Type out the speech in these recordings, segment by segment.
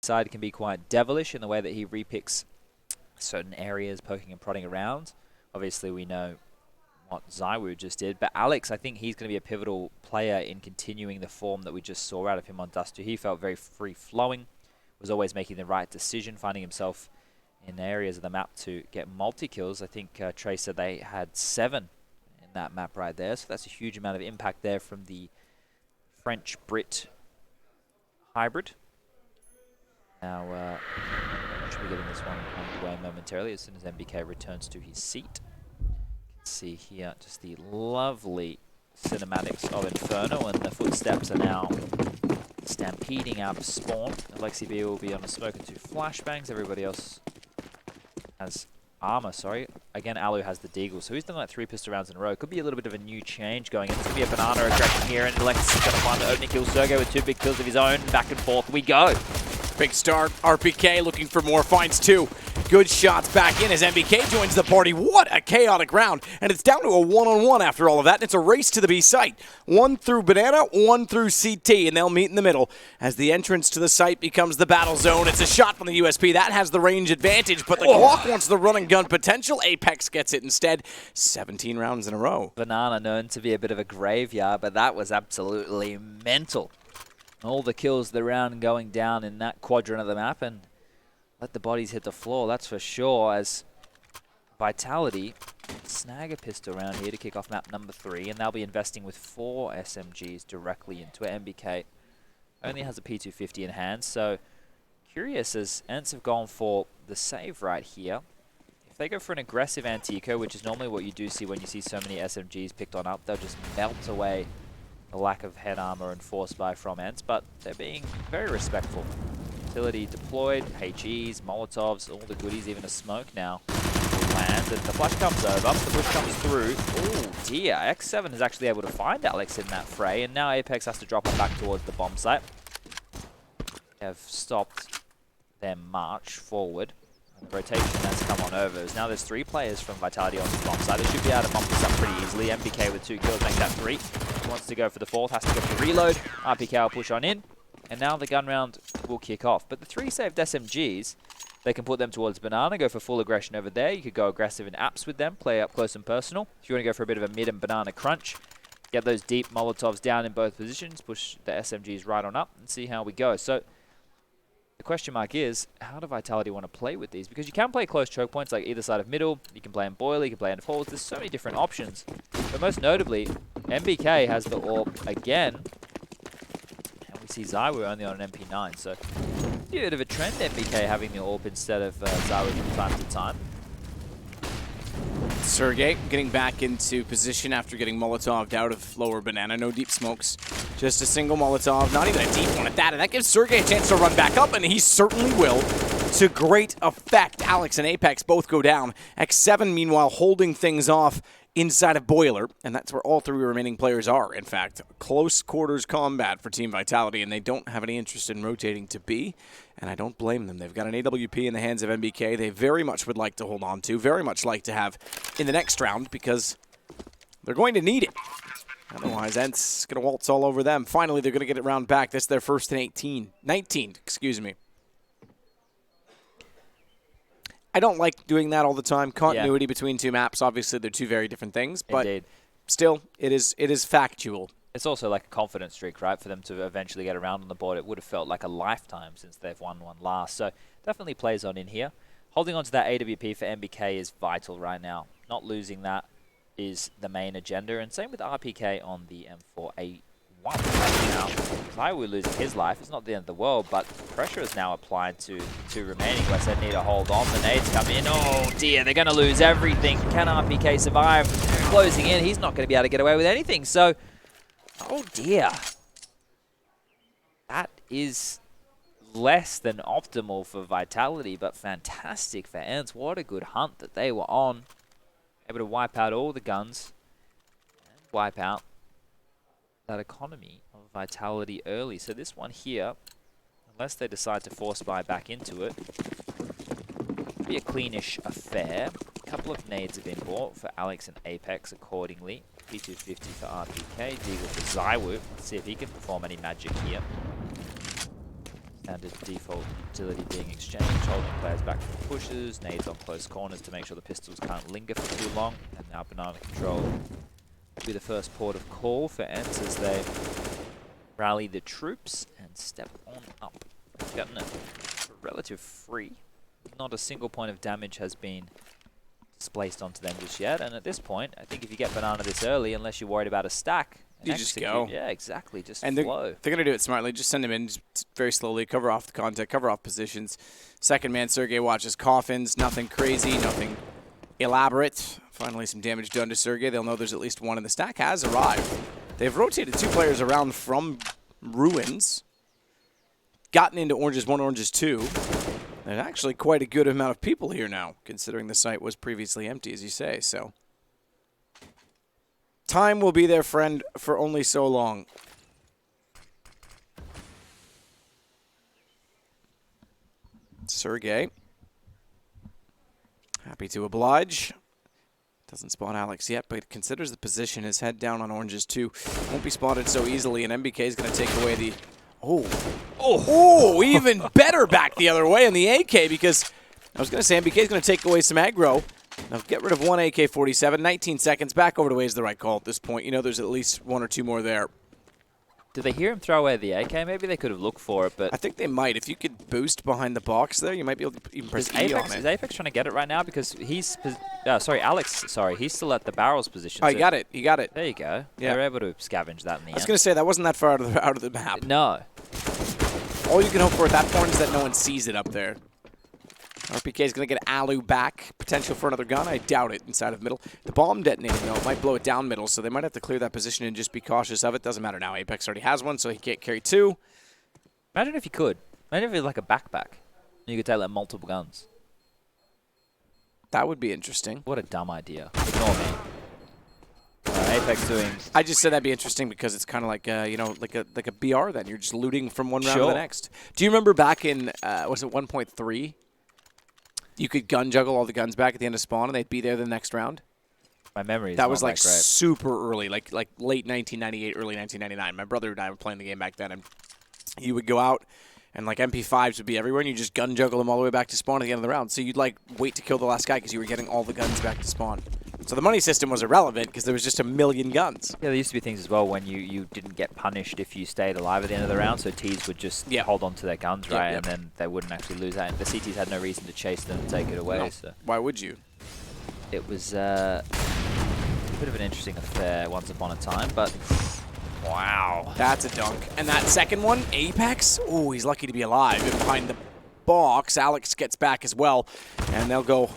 Side can be quite devilish in the way that he repicks certain areas, poking and prodding around. Obviously, we know what Zywoo just did, but Alex, I think he's going to be a pivotal player in continuing the form that we just saw out of him on Dust 2. He felt very free-flowing, was always making the right decision, finding himself in areas of the map to get multi-kills. I think Trey said they had 7 in that map right there, so that's a huge amount of impact there from the French-Brit hybrid. Now, should be getting this one underway momentarily as soon as MBK returns to his seat. You can see here just the lovely cinematics of Inferno, and the footsteps are now stampeding out of spawn. Alexi B will be on a smoke and 2 flashbangs. Everybody else has armor, sorry. Again, Alu has the Deagle, so he's done like 3 pistol rounds in a row. Could be a little bit of a new change going in. It's going to be a banana aggression here, and Alexis is going to find the opening kill. Sergey with 2 big kills of his own. Back and forth we go. Big start. RPK looking for more. Finds 2. Good shots back in as MBK joins the party. What a chaotic round. And it's down to a 1-on-1 after all of that. And it's a race to the B site. 1 through Banana, 1 through CT. And they'll meet in the middle as the entrance to the site becomes the battle zone. It's a shot from the USP. That has the range advantage. But the clock wants the run and gun potential. Apex gets it instead. 17 rounds in a row. Banana known to be a bit of a graveyard, but that was absolutely mental. All the kills of the round going down in that quadrant of the map, and let the bodies hit the floor, that's for sure, as Vitality snag a pistol around here to kick off map number 3, and they'll be investing with 4 SMGs directly into it. MBK only has a P250 in hand, so curious as ENCE have gone for the save right here. If they go for an aggressive anti-eco, which is normally what you do see when you see so many SMGs picked on up, they'll just melt away the lack of head armor and force buy from ENCE, but they're being very respectful. Utility deployed, HEs, Molotovs, all the goodies, even a smoke now. Lands, and the flash comes over, the push comes through. Oh dear, X7 is actually able to find Alex in that fray, and now Apex has to drop him back towards the bomb site. They have stopped their march forward. And the rotation has come on over. Now there's 3 players from Vitality on the bomb side. They should be able to bump this up pretty easily. MBK with 2 kills, make that 3. He wants to go for the 4th, has to go for reload. RPK will push on in. And now the gun round will kick off. But the 3 saved SMGs, they can put them towards Banana, go for full aggression over there. You could go aggressive in apps with them, play up close and personal. If you want to go for a bit of a mid and Banana crunch, get those deep Molotovs down in both positions, push the SMGs right on up, and see how we go. So the question mark is, how do Vitality want to play with these? Because you can play close choke points like either side of middle, you can play in boiler, you can play in falls, there's so many different options. But most notably, MBK has the AWP again, and we see Zywoo only on an MP9, so a bit of a trend, MBK having the AWP instead of Zywoo from time to time. Sergey getting back into position after getting Molotov'd out of lower Banana. No deep smokes. Just a single Molotov. Not even a deep one at that. And that gives Sergey a chance to run back up, and he certainly will. To great effect. Alex and Apex both go down. X7, meanwhile, holding things off inside of Boiler, and that's where all 3 remaining players are. In fact, close quarters combat for Team Vitality, and they don't have any interest in rotating to B, and I don't blame them. They've got an AWP in the hands of MBK they very much would like to hold on to, very much like to have in the next round, because they're going to need it. Otherwise, ENCE is going to waltz all over them. Finally, they're going to get it round back. This is their first in 19, excuse me. I don't like doing that all the time. Continuity between 2 maps, obviously they're 2 very different things, but Indeed. Still, it is factual. It's also like a confidence streak, right? For them to eventually get around on the board, it would have felt like a lifetime since they've won one last. So definitely plays on in here. Holding on to that AWP for MBK is vital right now. Not losing that is the main agenda, and same with RPK on the M4A1 right now. Zywoo losing his life, it's not the end of the world, but pressure is now applied to 2 remaining. West End need to hold on, the nades come in. Oh dear, they're going to lose everything. Can RPK survive? Closing in, he's not going to be able to get away with anything, so oh dear. That is less than optimal for Vitality, but fantastic for ENCE. What a good hunt that they were on. Able to wipe out all the guns and wipe out that economy of Vitality early. So this one here, unless they decide to force buy back into it, be a cleanish affair. A couple of nades have been bought for Alex and Apex accordingly. P250 for RPK, Deagle for Zywoo. Let's see if he can perform any magic here. Standard default utility being exchanged, holding players back from pushes, nades on close corners to make sure the pistols can't linger for too long, and now banana control will be the first port of call for ENCE as they rally the troops and step on up. They've gotten it relative free. Not a single point of damage has been displaced onto them just yet, and at this point, I think if you get banana this early, unless you're worried about a stack, you just go. Yeah, exactly. Just and flow. They're going to do it smartly. Just send them in very slowly, cover off the contact, cover off positions. Second man, Sergey watches coffins. Nothing crazy, nothing elaborate. Finally, some damage done to Sergey. They'll know there's at least one, and the stack has arrived. They've rotated 2 players around from ruins, gotten into oranges 1, oranges 2. There's actually quite a good amount of people here now, considering the site was previously empty, as you say. So, time will be their friend for only so long. Sergey, happy to oblige. Doesn't spot Alex yet, but considers the position. His head down on oranges 2. Won't be spotted so easily, and MBK is going to take away the... Oh, even better back the other way in the AK, because I was going to say MBK is going to take away some aggro. Now get rid of 1 AK-47, 19 seconds. Back over to A is the right call at this point. You know there's at least 1 or 2 more there. Did they hear him throw away the AK? Maybe they could have looked for it, but... I think they might. If you could boost behind the box there, you might be able to even press E on it. Is Apex trying to get it right now? Because he's... Alex, he's still at the barrels position. Oh, you got it. You got it. There you go. Yeah. They're able to scavenge that in the end. I was going to say, that wasn't that far out of the map. No. All you can hope for at that point is that no one sees it up there. RPK is going to get Alu back. Potential for another gun? I doubt it inside of middle. The bomb detonating, though, might blow it down middle, so they might have to clear that position and just be cautious of it. Doesn't matter now. Apex already has one, so he can't carry 2. Imagine if you could. Imagine if it was like a backpack. And you could take like multiple guns. That would be interesting. What a dumb idea. Ignore me. Apex doing... I just said that'd be interesting because it's kind of like, like a BR then. You're just looting from one round to the next. Do you remember back in, was it 1.3? You could gun juggle all the guns back at the end of spawn, and they'd be there the next round. My memory is that was like that great. Super early, like late 1998, early 1999. My brother and I were playing the game back then, and you would go out, and like MP5s would be everywhere, and you just gun juggle them all the way back to spawn at the end of the round. So you'd like wait to kill the last guy because you were getting all the guns back to spawn. So the money system was irrelevant because there was just a million guns. Yeah, there used to be things as well when you didn't get punished if you stayed alive at the end of the round, so Ts would just hold on to their guns, right, and then they wouldn't actually lose that. And the CTs had no reason to chase them and take it away. No. So why would you? It was a bit of an interesting affair once upon a time, but wow. That's a dunk. And that second one, Apex, oh, he's lucky to be alive. And behind the box, Alex gets back as well, and they'll go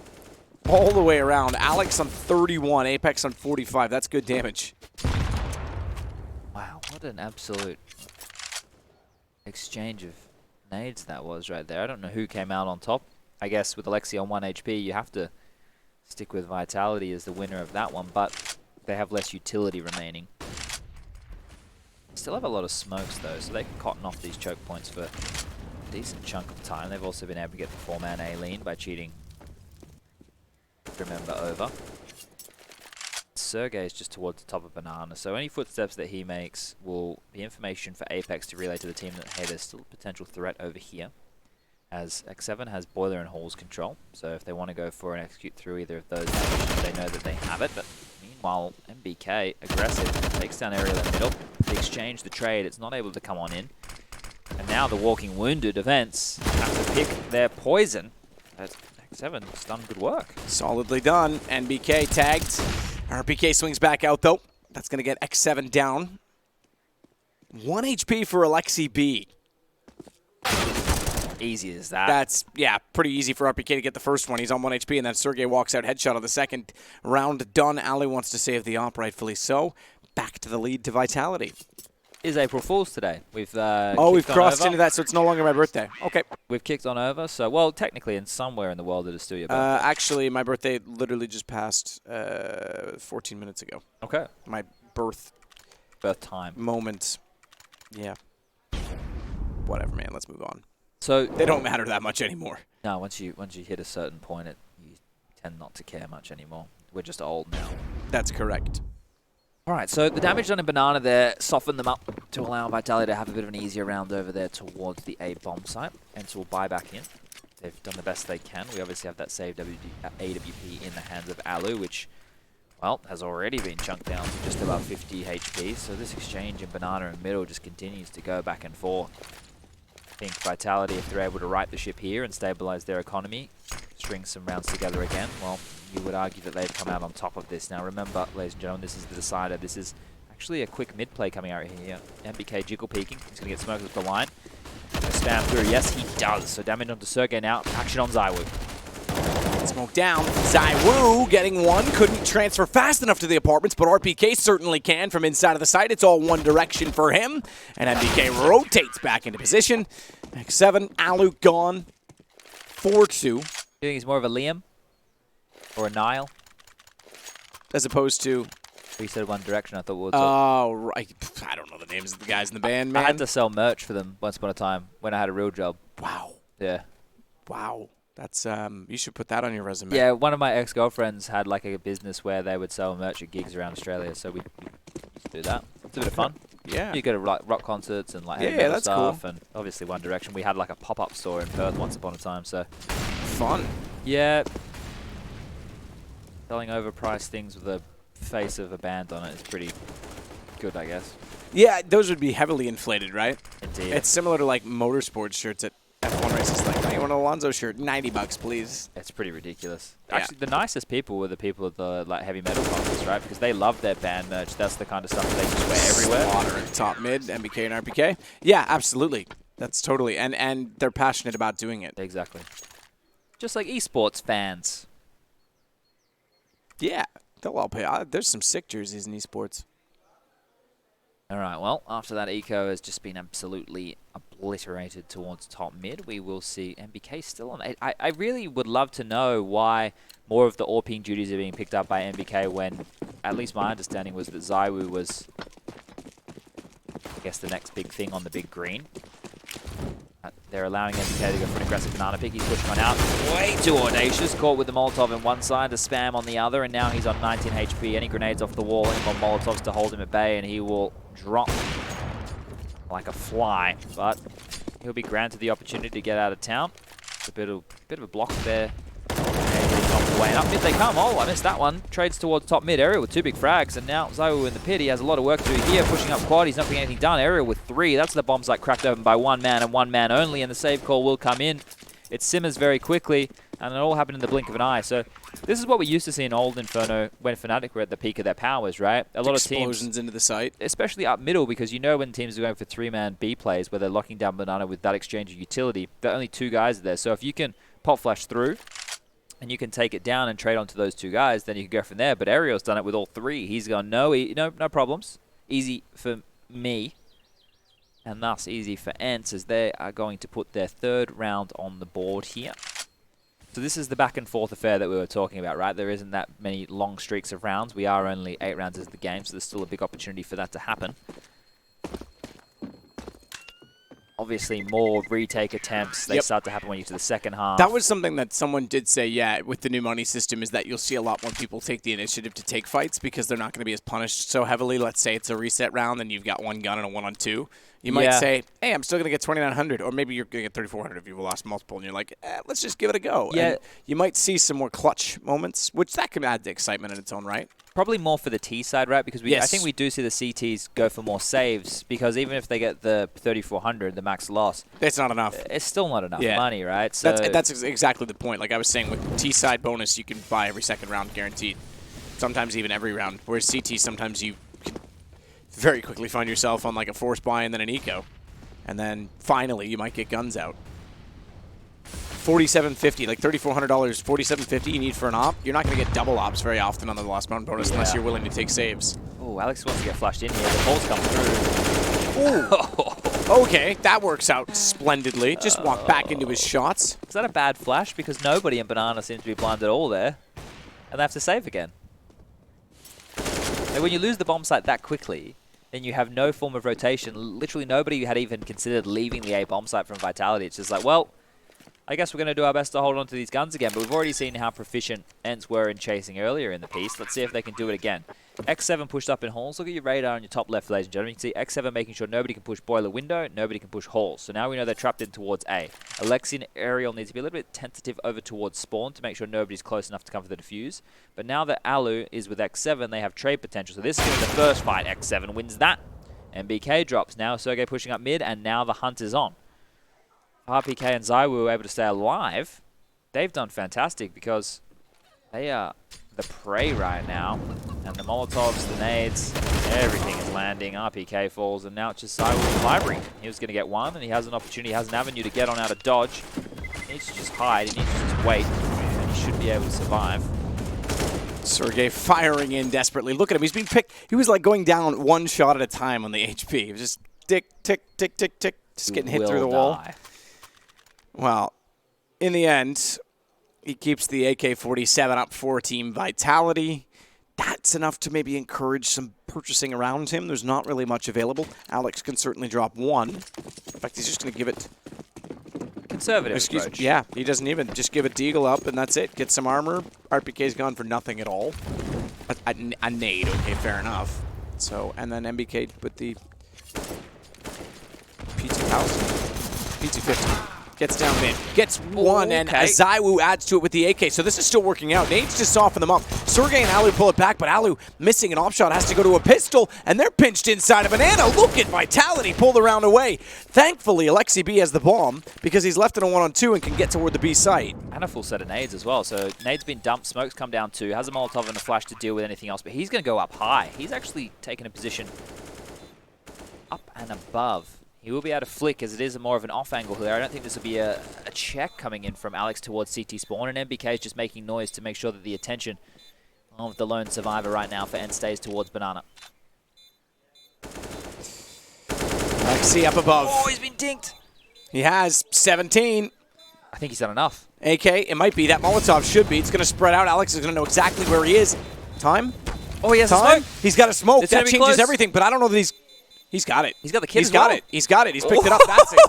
all the way around. Alex on 31, Apex on 45. That's good damage. Wow, what an absolute exchange of nades that was right there. I don't know who came out on top. I guess with Alexi on 1 HP, you have to stick with Vitality as the winner of that one, but they have less utility remaining. Still have a lot of smokes, though, so they can cotton off these choke points for a decent chunk of time. They've also been able to get the 4-man A lean by cheating Remember over. Sergey is just towards the top of banana, so any footsteps that he makes will be information for Apex to relay to the team that, hey, there's still a potential threat over here. As X7 has boiler and halls control, so if they want to go for and execute through either of those, they know that they have it. But meanwhile, MBK, aggressive, takes down Aerial in the middle. The exchange, the trade, it's not able to come on in. And now the walking wounded events have to pick their poison. But X7's done good work. Solidly done. NBK tagged. RPK swings back out, though. That's going to get X7 down. 1 HP for Alexi B. Easy as that. That's, yeah, pretty easy for RPK to get the first one. He's on 1 HP, and then Sergey walks out headshot on the second round. Done. Ali wants to save the op, rightfully so. Back to the lead to Vitality. Is April Fool's today. We've we've crossed into that, so it's no longer my birthday. Okay. We've kicked on over, so, well, technically in somewhere in the world it is still your birthday. Actually, my birthday literally just passed 14 minutes ago. Okay. My birth time. Moment. Yeah. Whatever, man. Let's move on. So they don't matter that much anymore. No, once you hit a certain point, you tend not to care much anymore. We're just old now. That's correct. All right, so the damage done in Banana there softened them up to allow Vitality to have a bit of an easier round over there towards the A bomb site. ENCE will buy back in. They've done the best they can. We obviously have that save AWP in the hands of Alu, which, well, has already been chunked down to just about 50 HP. So this exchange in Banana and middle just continues to go back and forth. I think Vitality, if they're able to right the ship here and stabilize their economy, string some rounds together again, well, you would argue that they've come out on top of this. Now remember, ladies and gentlemen, this is the decider. This is actually a quick mid play coming out here. MBK jiggle peeking. He's going to get smoked with the line. Spam through. Yes, he does. So damage onto Sergey now. Action on Zywoo. Smoke down. Zywoo getting one. Couldn't transfer fast enough to the apartments, but RPK certainly can from inside of the site. It's all one direction for him. And MBK rotates back into position. Next 7. Alu gone. 4-2. You think he's more of a Liam? Or a Nile? As opposed to... We said one direction. I thought we were oh, right. I don't know the names of the guys in the band, man. I had to sell merch for them once upon a time when I had a real job. Wow. Yeah. Wow. That's, you should put that on your resume. Yeah, one of my ex-girlfriends had like a business where they would sell merch at gigs around Australia, so we do that. It's a bit of fun. Yeah. You go to like rock concerts and like heavy metal stuff, and obviously One Direction. We had like a pop-up store in Perth once upon a time, so fun. Yeah. Selling overpriced things with the face of a band on it is pretty good, I guess. Yeah, those would be heavily inflated, right? Indeed. It's similar to like motorsports shirts at F1 races. Like, hey, you want an Alonso shirt? $90, please. It's pretty ridiculous. Yeah. Actually, the nicest people were the people at the like heavy metal concerts, right? Because they love their band merch. That's the kind of stuff that they just wear everywhere. Slaughter at top mid, MBK and RPK. Yeah, absolutely. That's totally. And they're passionate about doing it. Exactly. Just like esports fans. Yeah, they'll all pay. There's some sick jerseys in esports. All right, well, after that eco has just been absolutely obliterated towards top mid, we will see MBK still on 8. I really would love to know why more of the AWPing duties are being picked up by MBK when, at least my understanding was that Zywoo was, I guess, the next big thing on the big green. They're allowing MBK to go for an aggressive banana pick. He's pushing one out. Way too audacious. Caught with the Molotov on one side, the spam on the other, and now he's on 19 HP. Any grenades off the wall, any more Molotovs to hold him at bay, and he will drop like a fly. But he'll be granted the opportunity to get out of town. It's a bit of a block there. Way and up mid they come. Oh, I missed that one. Trades towards top mid. Aerial with 2 big frags, and now Zywoo in the pit. He has a lot of work to do here, pushing up quad. He's not getting anything done. Aerial with 3. That's the bomb site cracked open by 1 man and 1 man only, and the save call will come in. It simmers very quickly, and it all happened in the blink of an eye. So this is what we used to see in old Inferno when Fnatic were at the peak of their powers, right? A lot of teams explosions into the site, especially up middle, because you know when teams are going for 3-man B plays where they're locking down Banana with that exchange of utility, there are only 2 guys there. So if you can pop flash through, and you can take it down and trade onto those 2 guys, then you can go from there. But Ariel's done it with all 3. He's gone, no problems. Easy for me. And thus easy for ENCE, as they are going to put their 3rd round on the board here. So this is the back and forth affair that we were talking about, right? There isn't that many long streaks of rounds. We are only 8 rounds into the game, so there's still a big opportunity for that to happen. Obviously, more retake attempts. They start to happen when you get to the second half. That was something that someone did say, yeah, with the new money system, is that you'll see a lot more people take the initiative to take fights because they're not going to be as punished so heavily. Let's say it's a reset round and you've got 1 gun and a 1-on-2. You might say, hey, I'm still going to get 2,900, or maybe you're going to get 3,400 if you've lost multiple, and you're like, let's just give it a go. Yeah. And you might see some more clutch moments, which that can add to excitement in its own right. Probably more for the T side, right? Because I think we do see the CTs go for more saves, because even if they get the 3,400, the max loss, it's not enough. It's still not enough money, right? So that's exactly the point. Like I was saying, with T side bonus, you can buy every second round guaranteed. Sometimes even every round. Whereas CT, sometimes you can very quickly find yourself on like a force buy and then an eco, and then finally you might get guns out. $4,750, like $3,400, $4,750 you need for an op. You're not going to get double ops very often on the Lost Mountain bonus unless you're willing to take saves. Oh, Alex wants to get flashed in here. The ball's come through. Ooh. Okay, that works out splendidly. Just walk back into his shots. Is that a bad flash? Because nobody in Banana seems to be blind at all there. And they have to save again. And when you lose the bomb site that quickly, then you have no form of rotation. Literally nobody had even considered leaving the A bomb site from Vitality. It's just like, well, I guess we're going to do our best to hold on to these guns again, but we've already seen how proficient ENCE were in chasing earlier in the piece. Let's see if they can do it again. X7 pushed up in halls. Look at your radar on your top left, ladies and gentlemen. You can see X7 making sure nobody can push boiler window, nobody can push halls. So now we know they're trapped in towards A. Alexi and Ariel needs to be a little bit tentative over towards spawn to make sure nobody's close enough to come for the defuse. But now that Alu is with X7, they have trade potential. So this is going to be the first fight. X7 wins that. MBK drops. Now Sergey pushing up mid, and now the hunt is on. RPK and Zaiwu were able to stay alive. They've done fantastic because they are the prey right now. And the Molotovs, the nades, everything is landing. RPK falls, and now it's just Zaiwu's library. He was going to get one, and he has an opportunity, he has an avenue to get on out of dodge. He needs to just hide, he needs to just wait, and he should be able to survive. Sergey firing in desperately. Look at him, he's being picked. He was like going down one shot at a time on the HP. He was just tick, tick, tick, tick, tick, just getting hit through the wall. Well, in the end, he keeps the AK-47 up for Team Vitality. That's enough to maybe encourage some purchasing around him. There's not really much available. Alex can certainly drop one. In fact, he's just going to give it... Conservative approach. Yeah, he doesn't even just give a deagle up, and that's it. Get some armor. RPK's gone for nothing at all. A nade, okay, fair enough. So, and then MBK with the P2000. P250. Gets down mid, gets one, and Zaiwu adds to it with the AK. So this is still working out. Nades just soften them up. Sergey and Alu pull it back, but Alu missing an op shot, has to go to a pistol, and they're pinched inside a banana. Look at Vitality pull the round away. Thankfully, Alexi B has the bomb because he's left in a 1-on-2 and can get toward the B site. And a full set of nades as well. So nades been dumped, smoke's come down 2, has a Molotov and a flash to deal with anything else, but he's going to go up high. He's actually taken a position up and above. He will be able to flick as it is more of an off angle here. I don't think this will be a check coming in from Alex towards CT spawn, and MBK is just making noise to make sure that the attention of the lone survivor right now for ENCE stays towards Banana. Alexi up above. Oh, he's been dinked. He has 17. I think he's done enough. AK, it might be. That Molotov should be. It's going to spread out. Alex is going to know exactly where he is. Time? Oh, he has Time? a smoke. He's got a smoke. It's that changes close. everything, but I don't know that he's got it. He's got the kid He's as got well. it. He's got it. He's picked it up. That's it.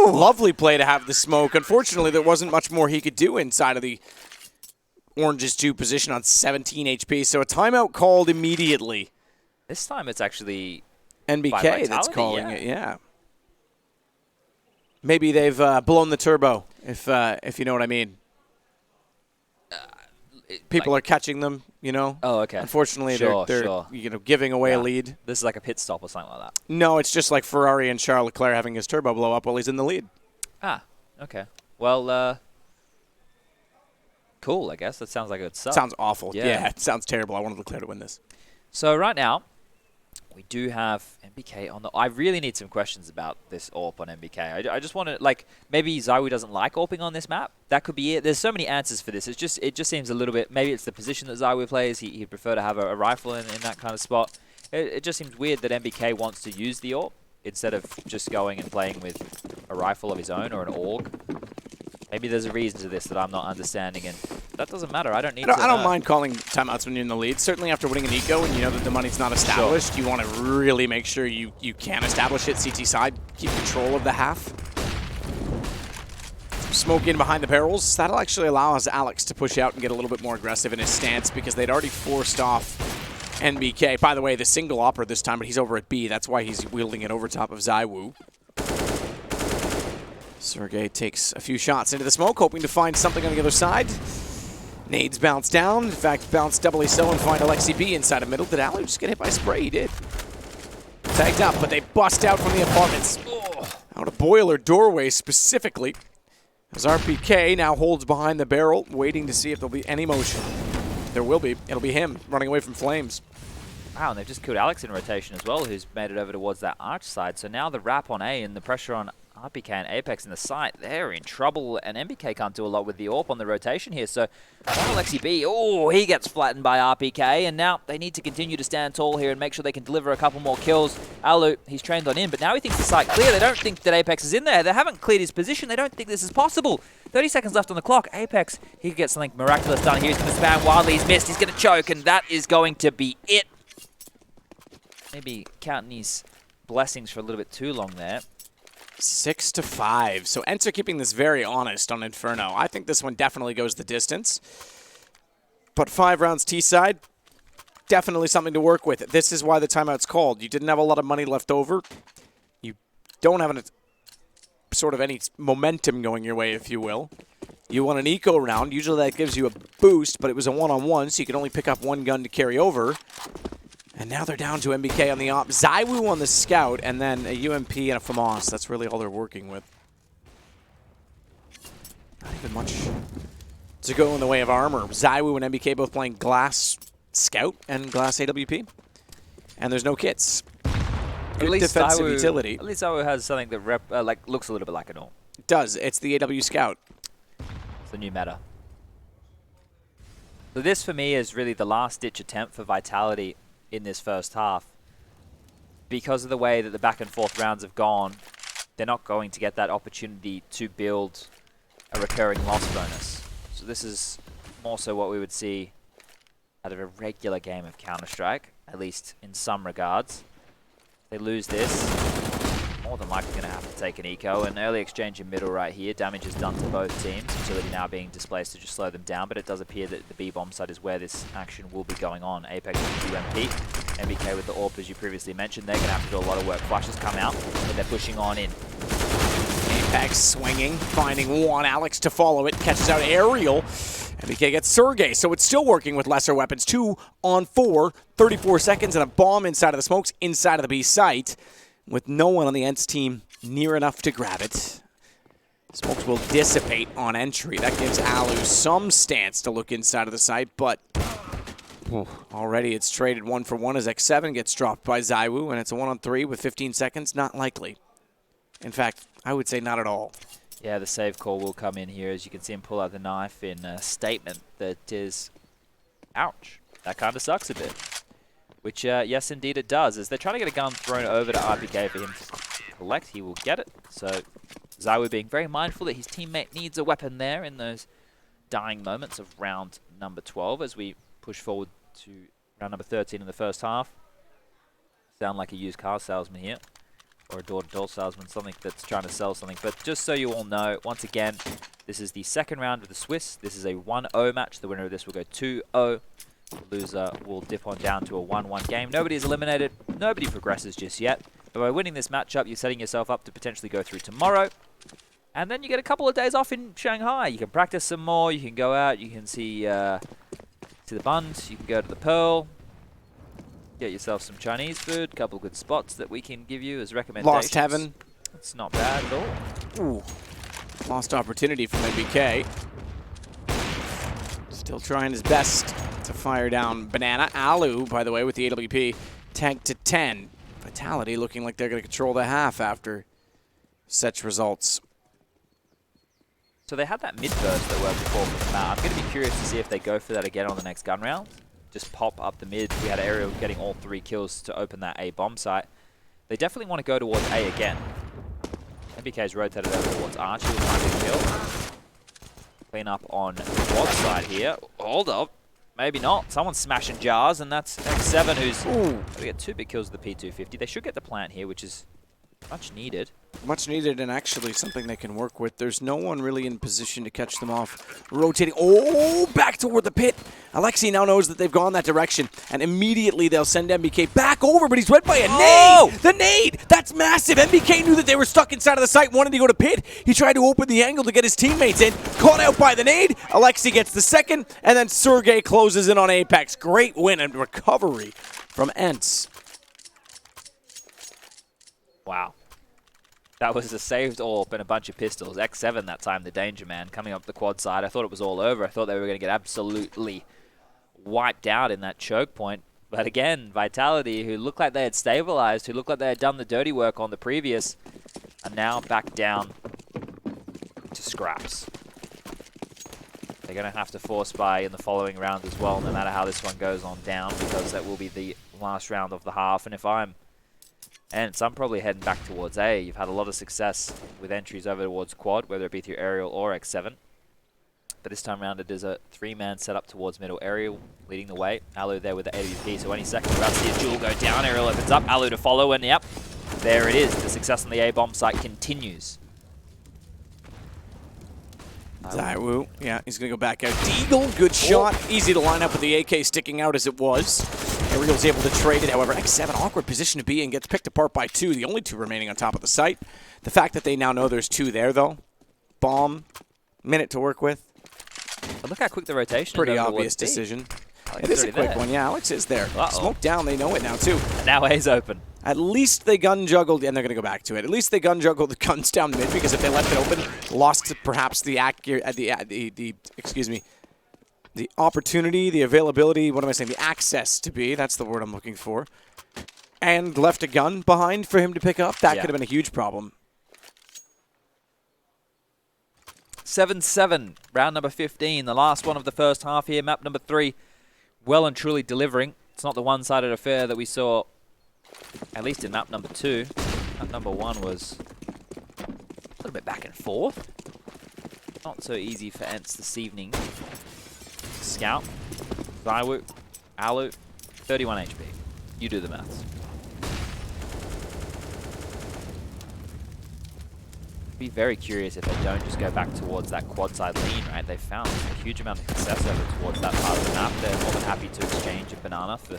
Lovely play to have the smoke. Unfortunately, there wasn't much more he could do inside of the Orange's 2 position on 17 HP. So a timeout called immediately. This time it's actually NBK that's calling it, yeah. Maybe they've blown the turbo, if you know what I mean. People are catching them, you know. Oh, okay. Unfortunately, they're you know, giving away a lead. This is like a pit stop or something like that. No, it's just like Ferrari and Charles Leclerc having his turbo blow up while he's in the lead. Ah, okay. Well, cool, I guess. That sounds like it sucks. Sounds awful. Yeah, it sounds terrible. I wanted Leclerc to win this. So right now, we do have MBK on the... I really need some questions about this AWP on MBK. I just want to, like, maybe Zaiwu doesn't like AWPing on this map. That could be it. There's so many answers for this. It just seems a little bit... Maybe it's the position that Zaiwu plays. He'd prefer to have a rifle in that kind of spot. It just seems weird that MBK wants to use the AWP instead of just going and playing with a rifle of his own or an AUG. Maybe there's a reason to this that I'm not understanding, and that doesn't matter. I don't need to I don't mind calling timeouts when you're in the lead. Certainly after winning an eco and you know that the money's not established, you want to really make sure you can establish it CT side, keep control of the half. Smoke in behind the barrels. That'll actually allow Alex to push out and get a little bit more aggressive in his stance because they'd already forced off NBK. By the way, the single opera this time, but he's over at B. That's why he's wielding it over top of Zaiwu. Sergey takes a few shots into the smoke, hoping to find something on the other side. Nades bounce down. In fact, bounce doubly so and find Alexi B inside of middle. Did Alu just get hit by spray? He did. Tagged up, but they bust out from the apartments. Out a boiler doorway specifically. As RPK now holds behind the barrel, waiting to see if there'll be any motion. There will be. It'll be him running away from flames. Wow, and they've just killed Alex in rotation as well, who's made it over towards that arch side. So now the wrap on A and the pressure on RPK and Apex in the site, they're in trouble, and MBK can't do a lot with the AWP on the rotation here. So Alexi B, oh, he gets flattened by RPK, and now they need to continue to stand tall here and make sure they can deliver a couple more kills. Alu, he's trained on in, but now he thinks the site clear. They don't think that Apex is in there. They haven't cleared his position. They don't think this is possible. 30 seconds left on the clock. Apex, he could get something miraculous done here. He's going to spam wildly. He's missed. He's going to choke, and that is going to be it. Maybe counting his blessings for a little bit too long there. 6-5. So ENCE are keeping this very honest on Inferno. I think this one definitely goes the distance. But 5 rounds T-side, definitely something to work with. This is why the timeout's called. You didn't have a lot of money left over. You don't have sort of any momentum going your way, if you will. You want an eco round. Usually that gives you a boost, but it was a one-on-one, so you can only pick up one gun to carry over. And now they're down to MBK on the op. Zywoo on the scout, and then a UMP and a FAMAS. That's really all they're working with. Not even much to go in the way of armor. Zywoo and MBK both playing Glass Scout and Glass AWP. And there's no kits. Good defensive utility. At least Zywoo has something that like looks a little bit like an AWP. It does. It's the AW Scout. It's the new meta. So this, for me, is really the last-ditch attempt for Vitality in this first half. Because of the way that the back and forth rounds have gone, they're not going to get that opportunity to build a recurring loss bonus. So this is more so what we would see out of a regular game of Counter-Strike, at least in some regards. They lose this, more than likely going to have to take an eco. An early exchange in middle right here. Damage is done to both teams. Utility now being displaced to just slow them down, but it does appear that the B-bomb side is where this action will be going on. Apex with UMP. MBK with the AWP, as you previously mentioned. They're going to have to do a lot of work. Flashes come out, but they're pushing on in. Apex swinging, finding one. Alex to follow it. Catches out Aerial. MBK gets Sergey, so it's still working with lesser weapons. 2 on 4, 34 seconds, and a bomb inside of the smokes, inside of the B site, with no one on the ENCE team near enough to grab it. Smokes will dissipate on entry. That gives Alu some stance to look inside of the site, but already it's traded 1 for 1 as X7 gets dropped by Zywoo, and it's a 1 on 3 with 15 seconds. Not likely. In fact, I would say not at all. Yeah, the save call will come in here as you can see him pull out the knife in a statement that is, ouch, that kind of sucks a bit. Which, yes, indeed it does. As they're trying to get a gun thrown over to RPK for him to collect, he will get it. So Zywoo being very mindful that his teammate needs a weapon there in those dying moments of round number 12 as we push forward to round number 13 in the first half. Sound like a used car salesman here. Or a door-to-door salesman, something that's trying to sell something. But just so you all know, once again, this is the second round of the Swiss. This is a 1-0 match. The winner of this will go 2-0. The loser will dip on down to a 1-1 game. Nobody is eliminated. Nobody progresses just yet. But by winning this matchup, you're setting yourself up to potentially go through tomorrow. And then you get a couple of days off in Shanghai. You can practice some more. You can go out. You can see the Bund. You can go to the Pearl. Get yourself some Chinese food, a couple of good spots that we can give you as recommendations. Lost Heaven. It's not bad at all. Ooh. Lost opportunity from MBK. Still trying his best to fire down Banana. Alu, by the way, with the AWP, tanked to 10. Vitality looking like they're going to control the half after such results. So they had that mid-burst that worked before for the map. I'm going to be curious to see if they go for that again on the next gun round. Just pop up the mid. We had Aerial getting all 3 kills to open that A bomb site. They definitely want to go towards A again. MBK's rotated over towards Archie with time to kill. Clean up on quad side here. Hold up. Maybe not. Someone's smashing jars, and that's X7 who's going to get 2 big kills with the P250. They should get the plant here, which is much needed. Much needed, and actually something they can work with. There's no one really in position to catch them off. Rotating, back toward the pit. Alexi now knows that they've gone that direction, and immediately they'll send MBK back over, but he's read by a nade! The nade! That's massive! MBK knew that they were stuck inside of the site, wanted to go to pit. He tried to open the angle to get his teammates in, caught out by the nade. Alexi gets the second, and then Sergey closes in on Apex. Great win and recovery from ENCE. Wow. That was a saved AWP and a bunch of pistols. X7 that time, the danger man, coming up the quad side. I thought it was all over. I thought they were going to get absolutely wiped out in that choke point. But again, Vitality, who looked like they had stabilized, who looked like they had done the dirty work on the previous, are now back down to scraps. They're going to have to force buy in the following round as well, no matter how this one goes on down, because that will be the last round of the half. And if I'm ENCE, I'm probably heading back towards A. You've had a lot of success with entries over towards quad, whether it be through Aerial or X7. But this time around, it is a 3-man setup towards middle. Aerial leading the way. Alu there with the AWP, so any second we're about to see a duel go down. Aerial opens up, Alu to follow, and yep, there it is. The success on the A-bomb site continues. Zywoo, yeah, he's going to go back out. Deagle, good shot. Easy to line up with the AK sticking out as it was. Ariel's able to trade it. However, X7, awkward position to be in, gets picked apart by 2, the only 2 remaining on top of the site. The fact that they now know there's 2 there, though, bomb, minute to work with. But look how quick the rotation is. Pretty obvious decision. It is a quick one, yeah. Alex is there. Smoke down, they know it now, too. And now A's open. At least they gun juggled, and they're going to go back to it. At least they gun juggled the guns down mid, because if they left it open, lost perhaps the opportunity, the availability, what am I saying, the access to be, that's the word I'm looking for, and left a gun behind for him to pick up, that could have been a huge problem. 7-7, round number 15, the last one of the first half here, map number 3, well and truly delivering. It's not the one-sided affair that we saw, at least in map number 2. Map number 1 was a little bit back and forth. Not so easy for ENCE this evening. Scout, Zywoo, Alu, 31 HP. You do the maths. Be very curious if they don't just go back towards that quad side lean, right? They've found a huge amount of success over towards that part of the map. They're more than happy to exchange a banana for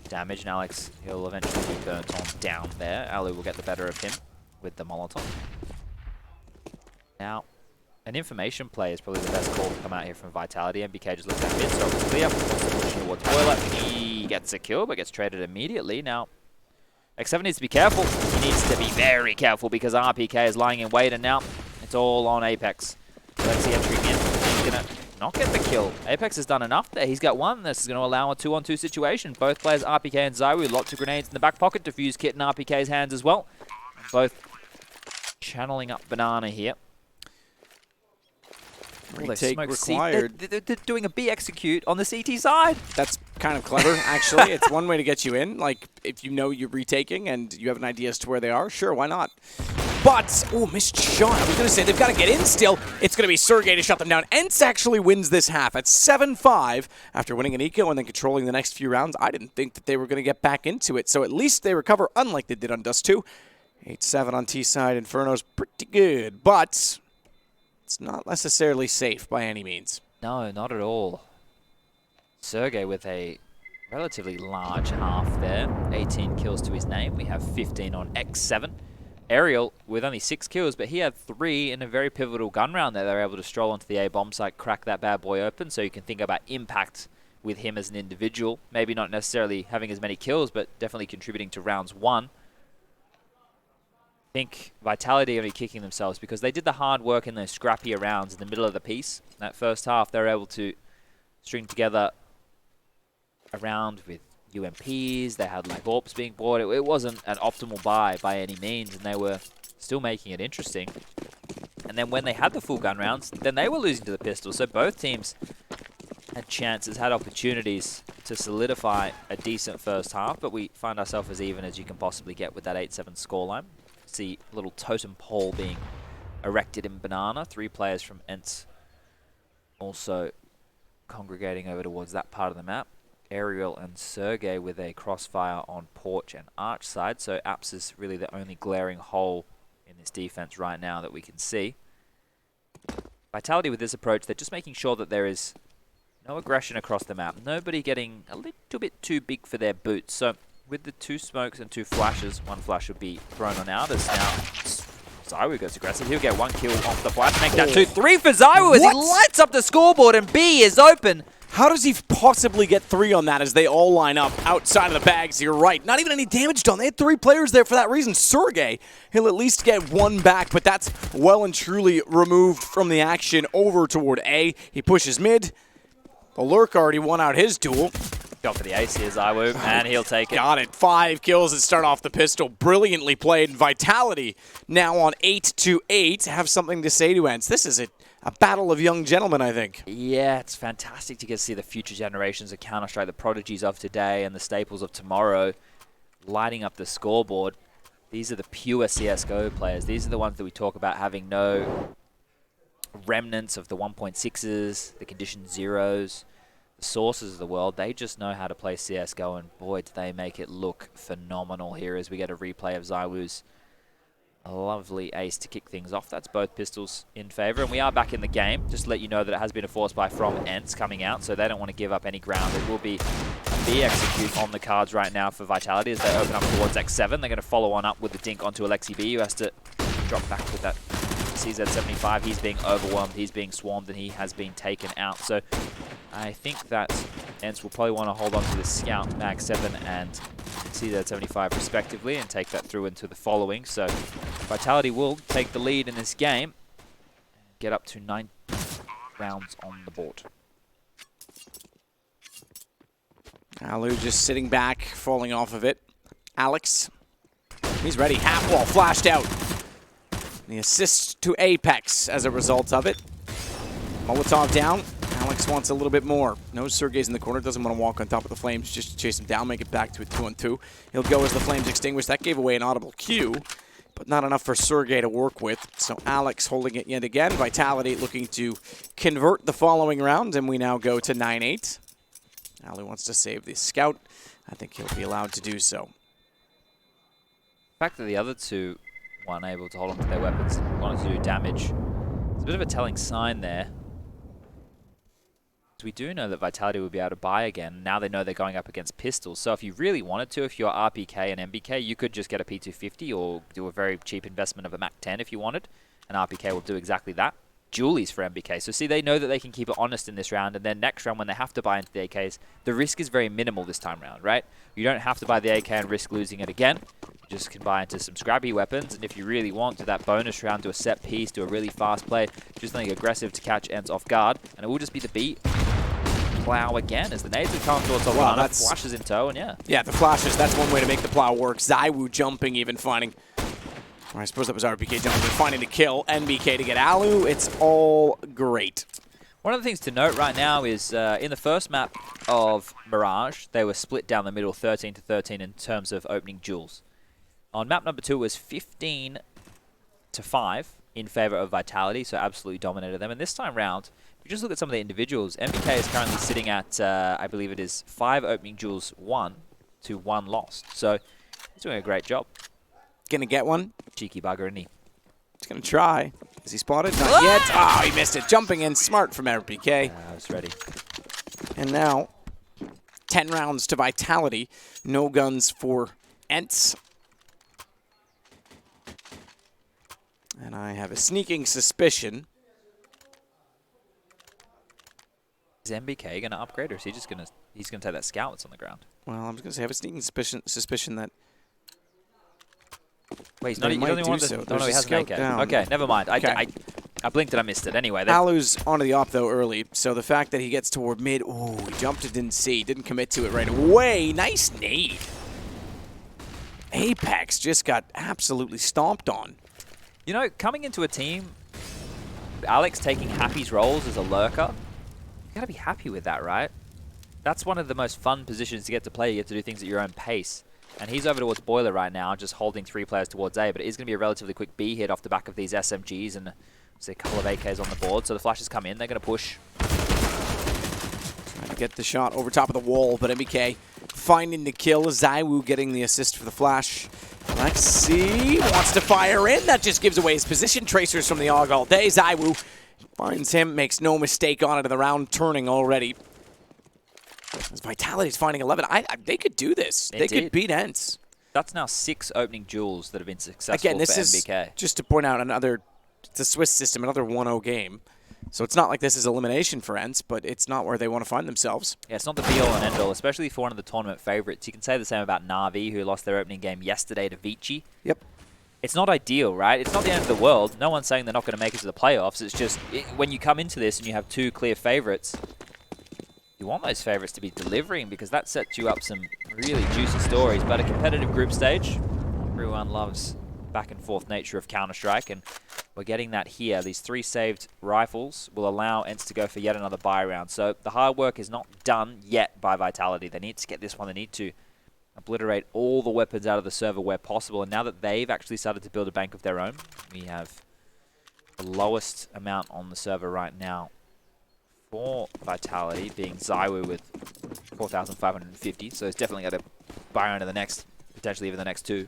damage, and Alex, he'll eventually be burnt on down there. Alu will get the better of him with the Molotov. Now, an information play is probably the best call to come out here from Vitality. MBK just looks at mid, so it's clear. Pushing towards Boiler. He gets a kill, but gets traded immediately. Now, X7 needs to be careful. He needs to be very careful because RPK is lying in wait, and now it's all on Apex. So let's see entering in. He's going to not get the kill. Apex has done enough there. He's got one. This is going to allow a 2-on-2 situation. Both players, RPK and Zywoo, lots of grenades in the back pocket. Defuse kit in RPK's hands as well. Both channeling up banana here. Retake required. They're doing a B execute on the CT side. That's kind of clever, actually. It's one way to get you in. Like, if you know you're retaking and you have an idea as to where they are, sure, why not? But, oh, missed shot. I was going to say, they've got to get in still. It's going to be Sergey to shut them down. ENCE actually wins this half at 7-5 after winning an eco and then controlling the next few rounds. I didn't think that they were going to get back into it, so at least they recover, unlike they did on Dust 2. 8-7 on T side. Inferno's pretty good, but it's not necessarily safe by any means. No, not at all. Sergey with a relatively large half there. 18 kills to his name. We have 15 on X7. Ariel with only 6 kills, but he had 3 in a very pivotal gun round there. They were able to stroll onto the A bomb site, crack that bad boy open, so you can think about impact with him as an individual. Maybe not necessarily having as many kills, but definitely contributing to rounds 1. I think Vitality are only kicking themselves because they did the hard work in those scrappier rounds in the middle of the piece. In that first half, they were able to string together a round with UMPs. They had like AWPs being bought. It wasn't an optimal buy by any means, and they were still making it interesting. And then when they had the full gun rounds, then they were losing to the pistol. So both teams had chances, had opportunities to solidify a decent first half, but we find ourselves as even as you can possibly get with that 8-7 scoreline. See a little totem pole being erected in banana. 3 players from ENCE also congregating over towards that part of the map. Ariel and Sergey with a crossfire on porch and arch side. So Apps is really the only glaring hole in this defense right now that we can see. Vitality with this approach, they're just making sure that there is no aggression across the map. Nobody getting a little bit too big for their boots. So with the 2 smokes and 2 flashes, 1 flash would be thrown on out as now Zywoo goes aggressive. He'll get 1 kill off the flash, make that 2-3 for Zywoo as he lights up the scoreboard and B is open. How does he possibly get 3 on that as they all line up outside of the bags? You're right. Not even any damage done. They had 3 players there for that reason. Sergey, he'll at least get 1 back, but that's well and truly removed from the action over toward A. He pushes mid. The Lurk already won out his duel. Go for the ace here, Zywoo, and he'll take it. Got it. 5 kills that start off the pistol. Brilliantly played. Vitality now on 8-8. Have something to say to ENCE. This is a battle of young gentlemen, I think. Yeah, it's fantastic to get to see the future generations of Counter-Strike, the prodigies of today and the staples of tomorrow, lighting up the scoreboard. These are the pure CSGO players. These are the ones that we talk about having no remnants of the 1.6s, the condition zeros, the sources of the world. They just know how to play CSGO, and boy, do they make it look phenomenal here as we get a replay of Zywoo's A lovely ace to kick things off. That's both pistols in favor, and we are back in the game. Just to let you know that it has been a force buy from ENCE coming out, so they don't want to give up any ground. It will be a B execute on the cards right now for Vitality as they open up towards X7. They're going to follow on up with the dink onto Alexi B, who has to drop back with that CZ75. He's being overwhelmed, he's being swarmed, and he has been taken out. So I think that ENCE will probably want to hold on to the Scout, Mag 7, and CZ75 respectively, and take that through into the following. So Vitality will take the lead in this game, get up to 9 rounds on the board. Alu just sitting back, falling off of it. Alex, he's ready. Half wall flashed out. The assist to Apex as a result of it. Molotov down. Alex wants a little bit more. Knows Sergey's in the corner, doesn't want to walk on top of the flames just to chase him down, make it back to a 2-on-2. He'll go as the flames extinguish. That gave away an audible cue, but not enough for Sergey to work with. So Alex holding it yet again. Vitality looking to convert the following round, and we now go to 9-8. Ali wants to save the Scout. I think he'll be allowed to do so. The fact that the other two weren't able to hold on to their weapons, wanted to do damage, it's a bit of a telling sign there. We do know that Vitality will be able to buy again. Now they know they're going up against pistols. So if you really wanted to, if you're RPK and MBK, you could just get a P250 or do a very cheap investment of a Mac 10 if you wanted. And RPK will do exactly that. Julies for MBK. So see, they know that they can keep it honest in this round. And then next round, when they have to buy into the AKs, the risk is very minimal this time round, right? You don't have to buy the AK and risk losing it again. You just can buy into some scrappy weapons. And if you really want to, that bonus round, do a set piece, do a really fast play, do something aggressive to catch ENCE off guard. And it will just be the beat. Plow again as the nades would come towards Solana. That's flashes in tow, and yeah. Yeah, the flashes, that's one way to make the plow work. Zaiwu jumping, even finding, or I suppose that was RPK jumping, but finding the kill. NBK to get Alu. It's all great. One of the things to note right now is in the first map of Mirage, they were split down the middle 13-13 in terms of opening duels. On map number 2, it was 15-5 in favor of Vitality, so absolutely dominated them. And this time round, if you just look at some of the individuals, MBK is currently sitting at, I believe it is 5 opening duels won to 1 lost. So he's doing a great job. Gonna get one. Cheeky bugger, isn't he? He's gonna try. Is he spotted? Not yet. Oh, he missed it. Jumping in, smart from RPK. I was ready. And now, 10 rounds to Vitality. No guns for ENCE. And I have a sneaking suspicion. Is MBK going to upgrade, or is he just going to, he's going to take that Scout that's on the ground? Well, I'm just going to say I have a sneaking suspicion that... Wait, he's not, he doesn't want so. No, he has an AK. Okay, never mind. Okay. I blinked and I missed it. Anyway. Alu's onto the op, though, early. So the fact that he gets toward mid... Oh, he jumped and didn't see. Didn't commit to it right away. Nice nade. Apex just got absolutely stomped on. You know, coming into a team, Alex taking Happy's roles as a lurker, you gotta be happy with that, right? That's one of the most fun positions to get to play. You get to do things at your own pace. And he's over towards Boiler right now, just holding 3 players towards A, but it is going to be a relatively quick B hit off the back of these SMGs and a couple of AKs on the board. So the flashes come in, they're going to push. Trying to get the shot over top of the wall, but MBK finding the kill. Zaiwu getting the assist for the flash. Lexi wants to fire in. That just gives away his position. Tracers from the AUG all day. Zaiwu finds him, makes no mistake on it, and the round turning already. As Vitality's finding 11. They could do this. Indeed. They could beat ENCE. That's now 6 opening duels that have been successful Again, this for is, MBK. just to point out, it's a Swiss system, another 1-0 game. So it's not like this is elimination for ENCE, but it's not where they want to find themselves. Yeah, it's not the be-all and end-all, especially for one of the tournament favorites. You can say the same about Na'Vi, who lost their opening game yesterday to Vici. Yep. It's not ideal, right? It's not the end of the world. No one's saying they're not going to make it to the playoffs. It's just when you come into this and you have 2 clear favorites, you want those favorites to be delivering because that sets you up some really juicy stories. But a competitive group stage, everyone loves back and forth nature of Counter-Strike, and we're getting that here. These 3 saved rifles will allow ENCE to go for yet another buy round. So the hard work is not done yet by Vitality. They need to get this one. They need to obliterate all the weapons out of the server where possible. And now that they've actually started to build a bank of their own, we have the lowest amount on the server right now for Vitality, being Zaiwu with 4,550. So it's definitely got to buy into the next, potentially even the next 2.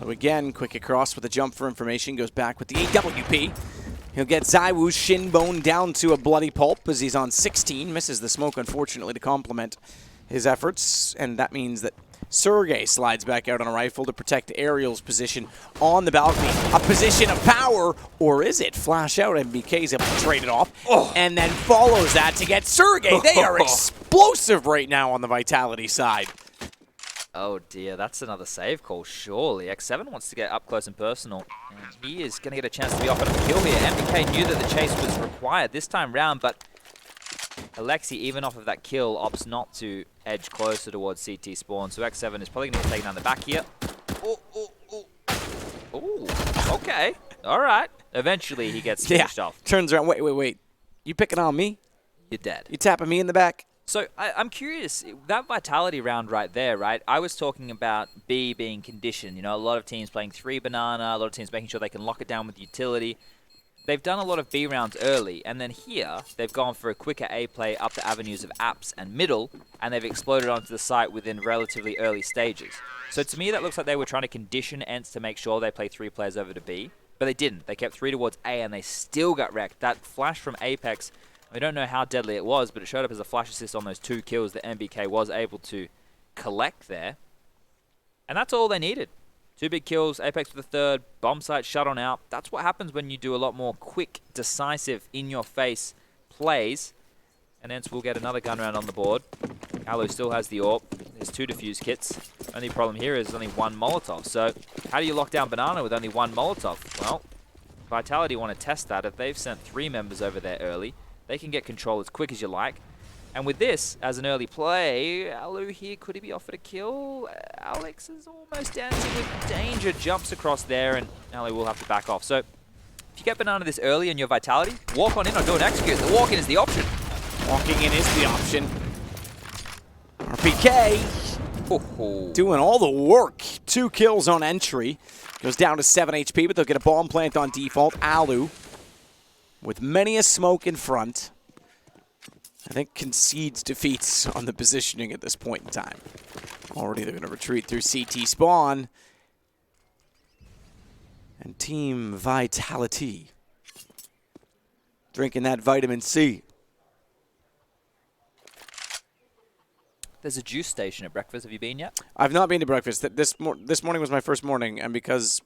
Again, quick across with a jump for information, goes back with the AWP. He'll get Zywoo's shin bone down to a bloody pulp as he's on 16. Misses the smoke, unfortunately, to complement his efforts. And that means that Sergey slides back out on a rifle to protect Ariel's position on the balcony. A position of power, or is it? Flash out, MBK's able to trade it off. And then follows that to get Sergey. They are explosive right now on the Vitality side. Oh dear, that's another save call, surely. X7 wants to get up close and personal, and he is going to get a chance to be offered a kill here. MBK knew that the chase was required this time round, but Alexi, even off of that kill, opts not to edge closer towards CT spawn. So X7 is probably going to get taken down the back here. Ooh, okay. All right. Eventually, he gets finished off. Turns around. Wait. You picking on me? You're dead. You tapping me in the back? So I'm curious, that Vitality round right there, right? I was talking about B being conditioned. You know, a lot of teams playing 3 banana, a lot of teams making sure they can lock it down with utility. They've done a lot of B rounds early, and then here, they've gone for a quicker A play up the avenues of apps and middle, and they've exploded onto the site within relatively early stages. So to me, that looks like they were trying to condition ENCE to make sure they play 3 players over to B, but they didn't. They kept 3 towards A, and they still got wrecked. That flash from Apex, we don't know how deadly it was, but it showed up as a flash assist on those 2 kills that MBK was able to collect there. And that's all they needed. 2 big kills, Apex with the 3rd, bomb site shut on out. That's what happens when you do a lot more quick, decisive, in-your-face plays. And ENCE will get another gun round on the board. Alu still has the AWP. There's 2 defuse kits. Only problem here is only 1 Molotov. So how do you lock down Banana with only 1 Molotov? Well, Vitality want to test that. If they've sent 3 members over there early, they can get control as quick as you like. And with this, as an early play, Alu here, could he be offered a kill? Alex is almost dancing with danger, jumps across there, and Alu will have to back off. So, if you get Banana this early in your Vitality, walk on in or do an execute. The walk-in is the option. Walking in is the option. RPK doing all the work. 2 kills on entry. Goes down to 7 HP, but they'll get a bomb plant on default. Alu, with many a smoke in front, I think concedes defeats on the positioning at this point in time. Already they're going to retreat through CT spawn. And Team Vitality drinking that vitamin C. There's a juice station at breakfast. Have you been yet? I've not been to breakfast. This morning was my first morning, and because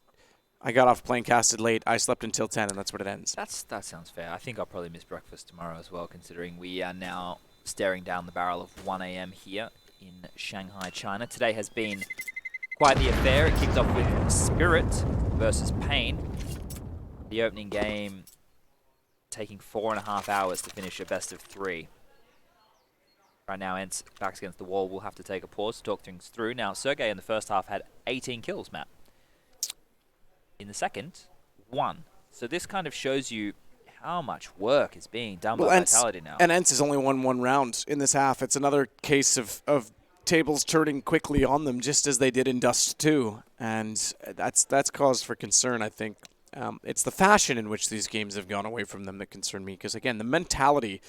I got off playing casted late, I slept until 10, and that's what it ends. That sounds fair. I think I'll probably miss breakfast tomorrow as well, considering we are now staring down the barrel of 1 AM here in Shanghai, China. Today has been quite the affair. It kicked off with Spirit versus Pain. The opening game taking 4.5 hours to finish a best of 3. Right now, ENCE backs against the wall. We'll have to take a pause to talk things through. Now, Sergey in the first half had 18 kills, Matt. In the second, 1. So this kind of shows you how much work is being done by Vitality now. And ENCE has only won 1 round in this half. It's another case of tables turning quickly on them, just as they did in Dust 2. And that's cause for concern, I think. It's the fashion in which these games have gone away from them that concern me. Because, again, the mentality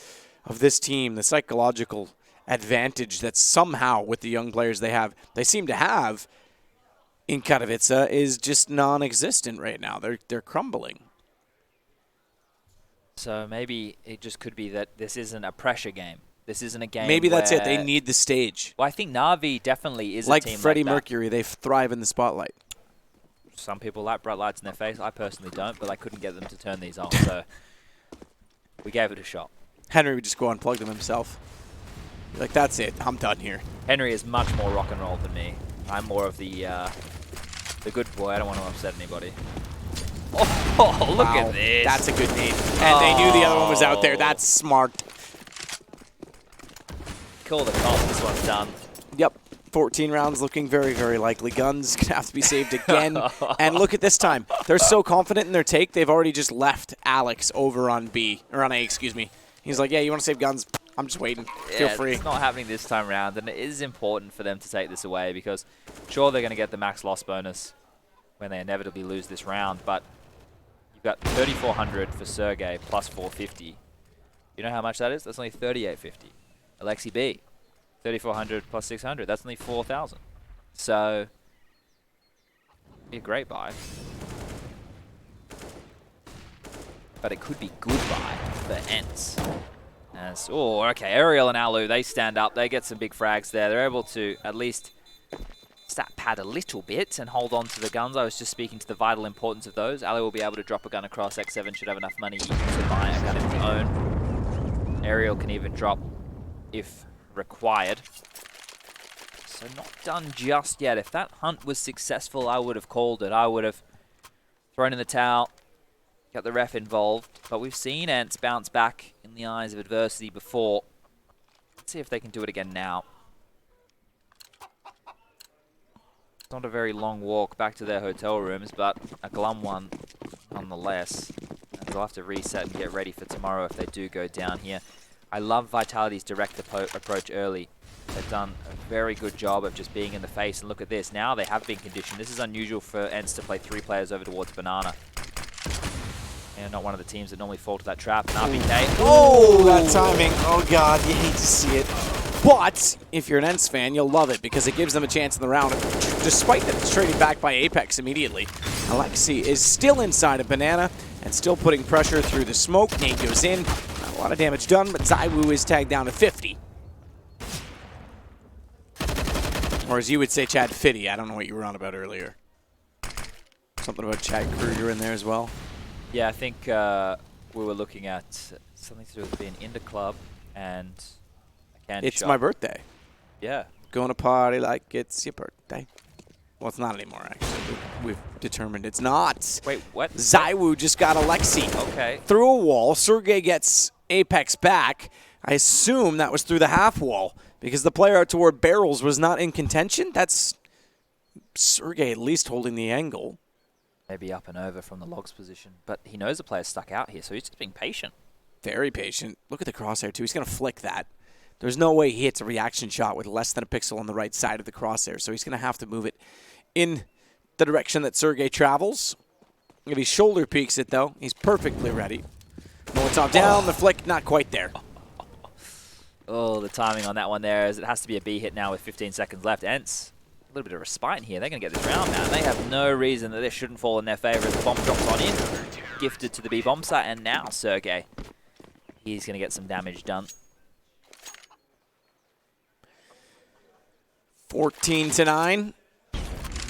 of this team, the psychological advantage that somehow, with the young players they seem to have in Katowice, is just non-existent right now. They're crumbling. So maybe it just could be that this isn't a pressure game. This isn't a game. Maybe that's it. They need the stage. Well, I think Na'Vi definitely is like a team Freddie like that. Mercury. They thrive in the spotlight. Some people like bright lights in their face. I personally don't, but I couldn't get them to turn these on, so we gave it a shot. Henry would just go unplug them himself. Like, that's it. I'm done here. Henry is much more rock and roll than me. I'm more of the good boy. I don't want to upset anybody. Oh, look at this. That's a good nade. And they knew the other one was out there. That's smart. Call the cop. This one's done. Yep. 14 rounds looking very, very likely. Guns going to have to be saved again. And look at this time. They're so confident in their take, they've already just left Alex over on B. Or on A, excuse me. He's like, yeah, you want to save guns? I'm just waiting. Feel free. It's not happening this time around, and it is important for them to take this away because sure, they're going to get the max loss bonus when they inevitably lose this round, but you've got 3,400 for Sergey plus 450. You know how much that is? That's only 3,850. Alexi B, 3,400 plus 600. That's only 4,000. So be a great buy. But it could be good buy for ENCE. As, oh, okay, Ariel and Alu, they stand up. They get some big frags there. They're able to at least stat pad a little bit and hold on to the guns. I was just speaking to the vital importance of those. Alu will be able to drop a gun across. X7 should have enough money to buy a gun of his own. Ariel can even drop if required. So not done just yet. If that hunt was successful, I would have called it. I would have thrown in the towel, got the ref involved. But we've seen ENCE bounce back in the eyes of adversity before. Let's see if they can do it again now. It's not a very long walk back to their hotel rooms, but a glum one nonetheless. And they'll have to reset and get ready for tomorrow if they do go down here. I love Vitality's direct approach early. They've done a very good job of just being in the face. And look at this. Now they have been conditioned. This is unusual for ENCE to play 3 players over towards Banana. And not one of the teams that normally fall to that trap. And RPK. Oh, that timing. Oh, God, you hate to see it. But if you're an ENCE fan, you'll love it because it gives them a chance in the round. Despite that it's traded back by Apex immediately, Alexi is still inside of Banana and still putting pressure through the smoke. Nade goes in. Not a lot of damage done, but Zaiwu is tagged down to 50. Or as you would say, Chad, Fitty. I don't know what you were on about earlier. Something about Chad Kruger in there as well. Yeah, I think we were looking at something to do with being in the club and a candy shop. It's my birthday. Yeah. Going to party like it's your birthday. Well, it's not anymore, actually. We've determined it's not. Wait, what? Zaiwu just got Alexi. Okay. Through a wall. Sergey gets Apex back. I assume that was through the half wall because the player out toward barrels was not in contention. That's Sergey at least holding the angle. Maybe up and over from the logs position. But he knows the player's stuck out here, so he's just being patient. Very patient. Look at the crosshair, too. He's going to flick that. There's no way he hits a reaction shot with less than a pixel on the right side of the crosshair, so he's going to have to move it in the direction that Sergey travels. If he shoulder peeks it, though, he's perfectly ready. Molotov down, the flick, not quite there. Oh, the timing on that one there is it has to be a B hit now with 15 seconds left. ENCE, a little bit of respite here. They're going to get this round now. They have no reason that this shouldn't fall in their favor as the bomb drops on in. Gifted to the B bomb site, and now Sergey. He's going to get some damage done. 14-9.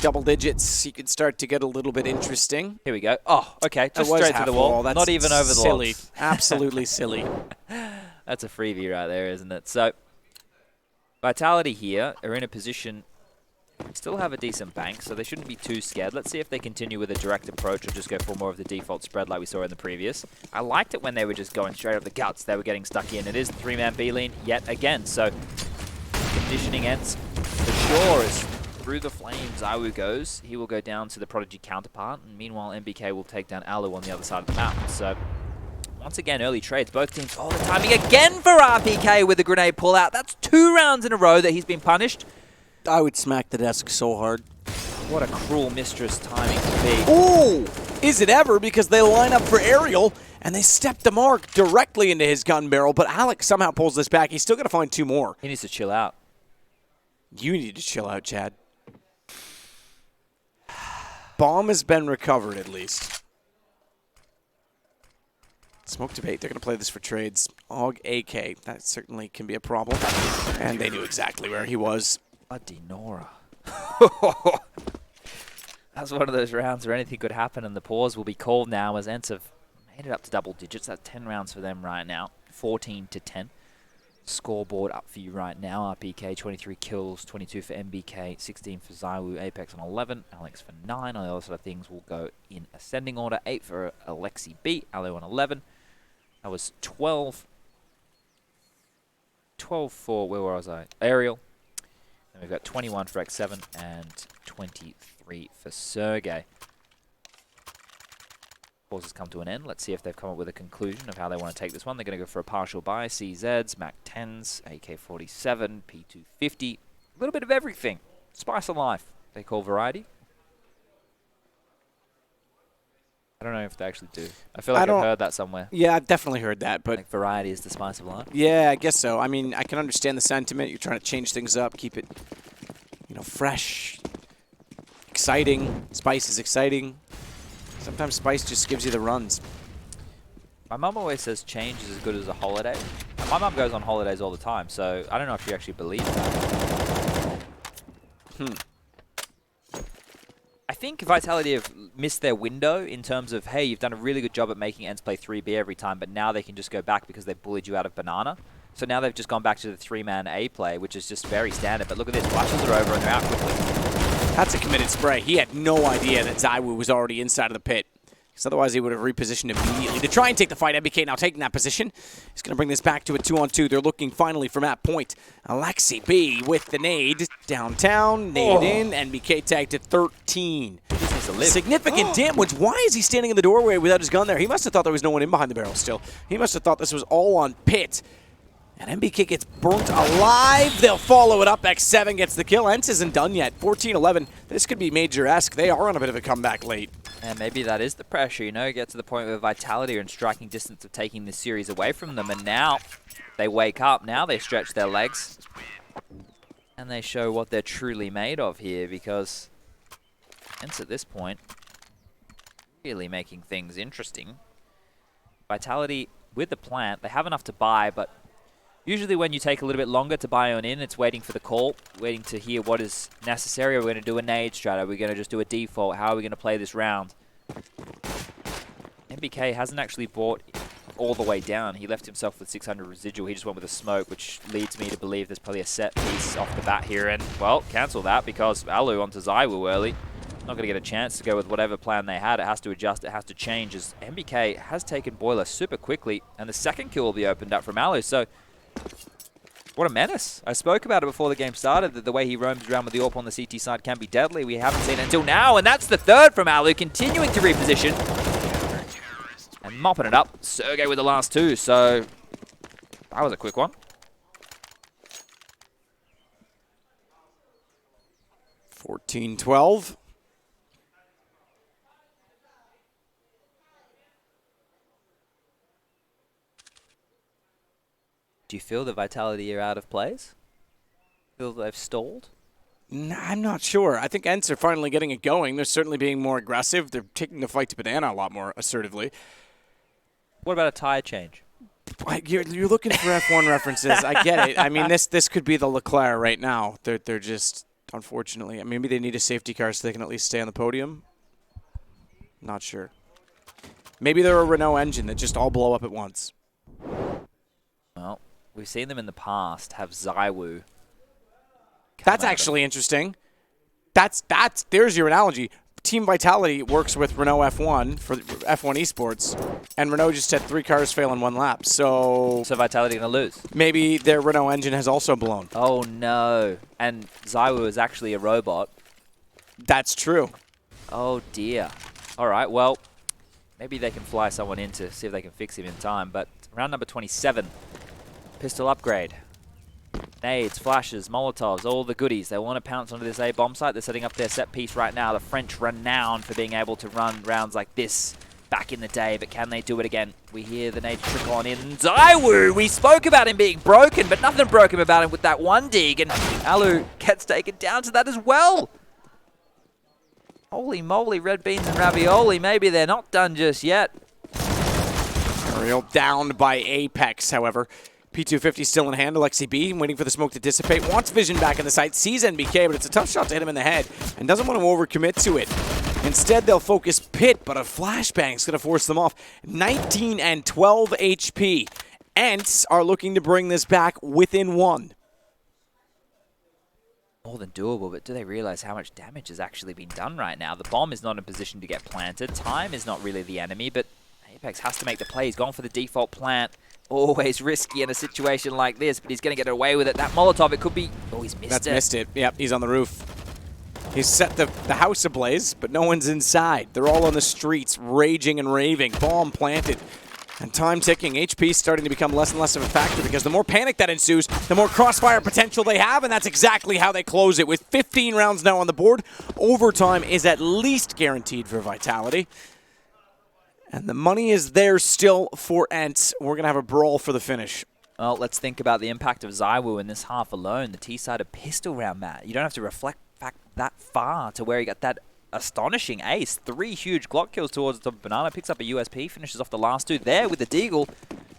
Double digits. You could start to get a little bit interesting. Here we go. Oh, okay. Just straight to the wall. That's not even over the silly. logs. Absolutely silly. That's a freebie right there, isn't it? So, Vitality here are in a position, still have a decent bank, so they shouldn't be too scared. Let's see if they continue with a direct approach or just go for more of the default spread like we saw in the previous. I liked it when they were just going straight up the guts. They were getting stuck in. It is the 3-man B-lean yet again, so conditioning ENCE for sure is through the flames. Zaiwu goes. He will go down to the Prodigy counterpart, and meanwhile MBK will take down Alu on the other side of the map. So once again, early trades. Both teams, oh, the timing again for RPK with the grenade pullout. That's 2 rounds in a row that he's been punished. I would smack the desk so hard. What a cruel mistress timing to be. Ooh! Is it ever? Because they line up for Ariel, and they step the mark directly into his gun barrel, but Alex somehow pulls this back. He's still going to find 2 more. He needs to chill out. You need to chill out, Chad. Bomb has been recovered, at least. Smoke debate. They're going to play this for trades. AUG AK. That certainly can be a problem. And they knew exactly where he was. Bloody Nora. That's one of those rounds where anything could happen, and the pause will be called now as ENCE have made it up to double digits. That's 10 rounds for them right now. 14-10. Scoreboard up for you right now. RPK, 23 kills, 22 for MBK, 16 for Zaiwu, Apex on 11, Alex for 9. On the other side of things, will go in ascending order. 8 for Alexi B, Alu on 11. That was 12. 12 for, where was I? Ariel. And we've got 21 for X7 and 23 for Sergey. Pause has come to an end. Let's see if they've come up with a conclusion of how they want to take this one. They're going to go for a partial buy. CZs, Mac 10s, AK-47, P250. A little bit of everything. Spice of life, they call variety. I don't know if they actually do. I feel like I've heard that somewhere. Yeah, I've definitely heard that. But like variety is the spice of life? Yeah, I guess so. I mean, I can understand the sentiment. You're trying to change things up, keep it, you know, fresh. exciting. Spice is exciting. Sometimes Spice just gives you the runs. My mum always says change is as good as a holiday. And my mum goes on holidays all the time, so I don't know if she actually believes that. I think Vitality have missed their window in terms of, hey, you've done a really good job at making ENCE play 3B every time, but now they can just go back because they bullied you out of Banana. So now they've just gone back to the 3-man A play, which is just very standard. But look at this, flashes are over and they're out quickly. That's a committed spray. He had no idea that ZywOo was already inside of the pit. Because otherwise he would have repositioned immediately to try and take the fight. MBK now taking that position. He's going to bring this back to a 2-on-2. They're looking finally for map point. Alexi B with the nade. Downtown, nade in. NBK tagged to 13. Significant damage. Why is he standing in the doorway without his gun there? He must have thought there was no one in behind the barrel still. He must have thought this was all on pit. And MBK gets burnt alive. They'll follow it up. X7 gets the kill. ENCE isn't done yet. 14-11. This could be Major-esque. They are on a bit of a comeback late. And maybe that is the pressure, you know, get to the point where Vitality are in striking distance of taking this series away from them. And now they wake up. Now they stretch their legs. And they show what they're truly made of here, because ENCE at this point really making things interesting. Vitality with the plant, they have enough to buy, but usually when you take a little bit longer to buy on in, it's waiting for the call, waiting to hear what is necessary. Are we going to do a nade strat? Are we going to just do a default? How are we going to play this round? MBK hasn't actually bought all the way down. He left himself with 600 residual. He just went with a smoke, which leads me to believe there's probably a set piece off the bat here. And, well, cancel that because Alu onto ZywOo early. Not going to get a chance to go with whatever plan they had. It has to adjust. It has to change, as MBK has taken Boiler super quickly. And the second kill will be opened up from Alu. So what a menace. I spoke about it before the game started, that the way he roams around with the AWP on the CT side can be deadly. We haven't seen it until now, and that's the third from Alu, continuing to reposition. And mopping it up. Sergey with the last two, so that was a quick one. 14-12. Do you feel the Vitality are out of plays? Feel they've stalled? Nah, I'm not sure. I think ENCE are finally getting it going. They're certainly being more aggressive. They're taking the fight to Banana a lot more assertively. What about a tire change? You're looking for F1 references. I get it. I mean, this could be the Leclerc right now. They're just, unfortunately, maybe they need a safety car so they can at least stay on the podium. Not sure. Maybe they're a Renault engine that just all blow up at once. Well, we've seen them in the past have ZywOo. That's actually interesting. There's your analogy. Team Vitality works with Renault F1 for F1 Esports, and Renault just had 3 cars fail in 1 lap. So Vitality gonna lose. Maybe their Renault engine has also blown. Oh no! And ZywOo is actually a robot. That's true. Oh dear. All right. Well, maybe they can fly someone in to see if they can fix him in time. But round number 27, pistol upgrade. Nades, flashes, Molotovs, all the goodies. They want to pounce onto this A bomb site. They're setting up their set piece right now. The French renowned for being able to run rounds like this back in the day, but can they do it again? We hear the nade trick on in. ZywOo, we spoke about him being broken, but nothing broke him about him with that one dig, and Alu gets taken down to that as well. Holy moly, red beans and ravioli. Maybe they're not done just yet. Ariel downed by Apex, however. P250 still in hand. Alexi B waiting for the smoke to dissipate. Wants vision back in the sight. Sees NBK, but it's a tough shot to hit him in the head. And doesn't want to overcommit to it. Instead, they'll focus pit, but a flashbang's going to force them off. 19 and 12 HP. ENCE are looking to bring this back within 1. More than doable, but do they realize how much damage has actually been done right now? The bomb is not in position to get planted. Time is not really the enemy, but Apex has to make the play. He's gone for the default plant. Always risky in a situation like this, but he's going to get away with it. That Molotov, it could be... Oh, he's missed it. That's missed it. Yep, he's on the roof. He's set the house ablaze, but no one's inside. They're all on the streets, raging and raving. Bomb planted. And time ticking. HP starting to become less and less of a factor because the more panic that ensues, the more crossfire potential they have, and that's exactly how they close it. With 15 rounds now on the board, overtime is at least guaranteed for Vitality. And the money is there still for ENCE. We're going to have a brawl for the finish. Well, let's think about the impact of ZywOo in this half alone. The T-side a pistol round, Matt. You don't have to back that far to where he got that astonishing ace. 3 huge Glock kills towards the Banana, picks up a USP, finishes off the last 2 there with the Deagle.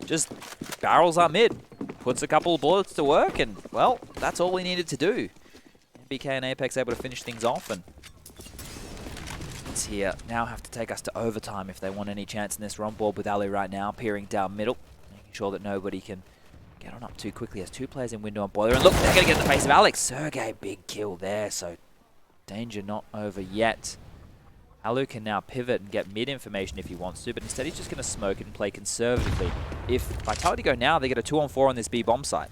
Just barrels up mid, puts a couple of bullets to work, and, well, that's all we needed to do. BK and Apex able to finish things off, and it's here now have to take us to overtime if they want any chance in this. We're on board with Ali right now, peering down middle, making sure that nobody can get on up too quickly. Has 2 players in window on boiler, and look, they're going to get in the face of Alex. Sergey, big kill there, so danger not over yet. Alu can now pivot and get mid information if he wants to, but instead he's just going to smoke it and play conservatively. If Vitality go now, they get a 2-on-4 on this B bomb site.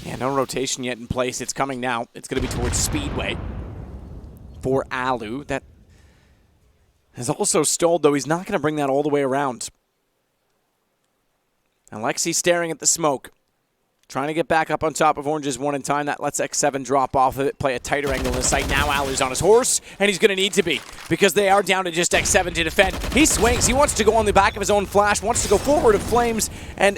Yeah, no rotation yet in place. It's coming now. It's going to be towards Speedway for Alu. That has also stalled, though. He's not going to bring that all the way around. Alexi staring at the smoke. Trying to get back up on top of Orange's one in time. That lets X7 drop off of it, play a tighter angle in the sight. Now Alu's on his horse, and he's going to need to be because they are down to just X7 to defend. He swings. He wants to go on the back of his own flash, wants to go forward of Flames, and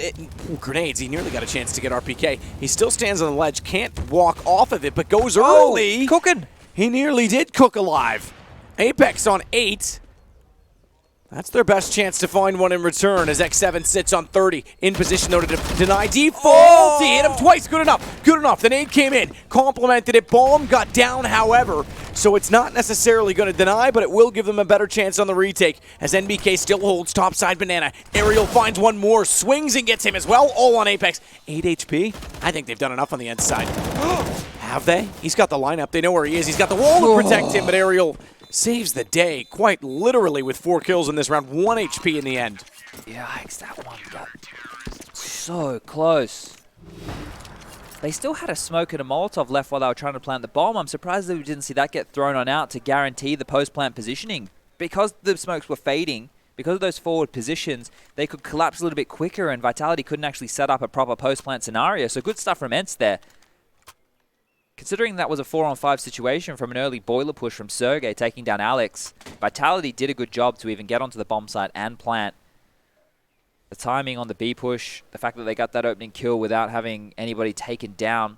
grenades. He nearly got a chance to get RPK. He still stands on the ledge, can't walk off of it, but goes early. Cooking. He nearly did cook alive. Apex on 8. That's their best chance to find one in return as X7 sits on 30. In position, though, to deny default. Oh! He hit him twice. Good enough. Good enough. The nade came in, complemented it. Bomb got down, however. So it's not necessarily going to deny, but it will give them a better chance on the retake as NBK still holds topside Banana. Aerial finds one more, swings and gets him as well. All on Apex. 8 HP. I think they've done enough on the end side. Have they? He's got the lineup. They know where he is. He's got the wall to protect him, but Aerial saves the day, quite literally, with 4 kills in this round. 1 HP in the end. Yikes, that one got so close. They still had a smoke and a Molotov left while they were trying to plant the bomb. I'm surprised that we didn't see that get thrown on out to guarantee the post-plant positioning. Because the smokes were fading, because of those forward positions, they could collapse a little bit quicker and Vitality couldn't actually set up a proper post-plant scenario. So good stuff from ENCE there. Considering that was a 4-on-5 situation from an early boiler push from Sergey taking down Alex, Vitality did a good job to even get onto the bomb site and plant. The timing on the B push, the fact that they got that opening kill without having anybody taken down,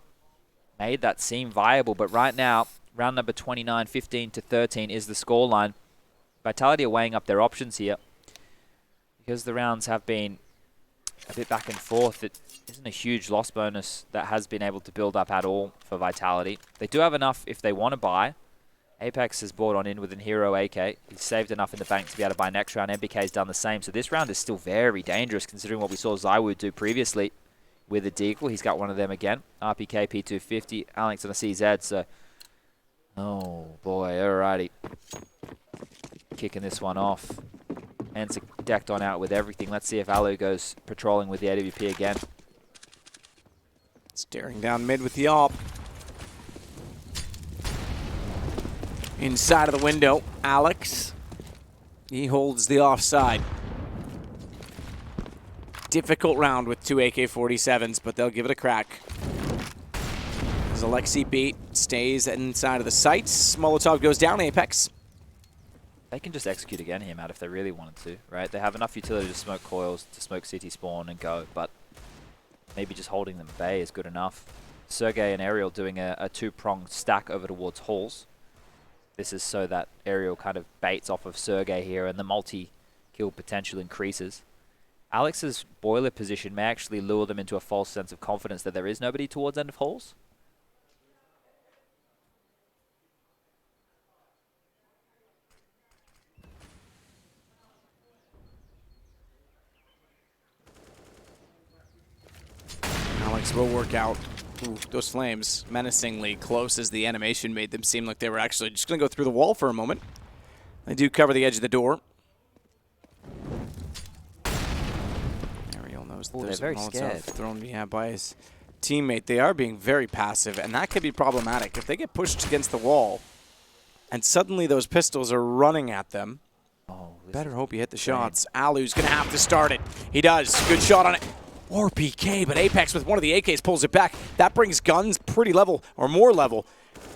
made that seem viable. But right now, round number 29, 15-13 is the scoreline. Vitality are weighing up their options here. Because the rounds have been a bit back and forth, it isn't a huge loss bonus that has been able to build up at all for Vitality. They do have enough if they want to buy. Apex has bought on in with an Hero AK. He's saved enough in the bank to be able to buy next round. MBK's done the same. So this round is still very dangerous considering what we saw Zywoo do previously with a Deagle. He's got one of them again. RPK P250. Alex on a CZ. So, oh boy, alrighty. Kicking this one off. ENCE decked on out with everything. Let's see if Alu goes patrolling with the AWP again. Staring down mid with the AWP. Inside of the window, Alex. He holds the offside. Difficult round with 2 AK-47s, but they'll give it a crack. As Alexi beat, stays inside of the sights. Molotov goes down, Apex. They can just execute again here, Matt, if they really wanted to, right? They have enough utility to smoke coils, to smoke CT spawn and go, but maybe just holding them at bay is good enough. Sergey and Aerial doing a 2-pronged stack over towards halls. This is so that Aerial kind of baits off of Sergey here and the multi-kill potential increases. Alex's boiler position may actually lure them into a false sense of confidence that there is nobody towards end of halls. Alex will work out. Ooh, those flames menacingly close as the animation made them seem like they were actually just going to go through the wall for a moment. They do cover the edge of the door. Ariel knows that there's a Molotov thrown by his teammate. They are being very passive, and that could be problematic. If they get pushed against the wall and suddenly those pistols are running at them, better hope you hit the shots. Alu's going to have to start it. He does. Good shot on it. Or PK, but Apex with one of the AKs pulls it back. That brings guns pretty level, or more level.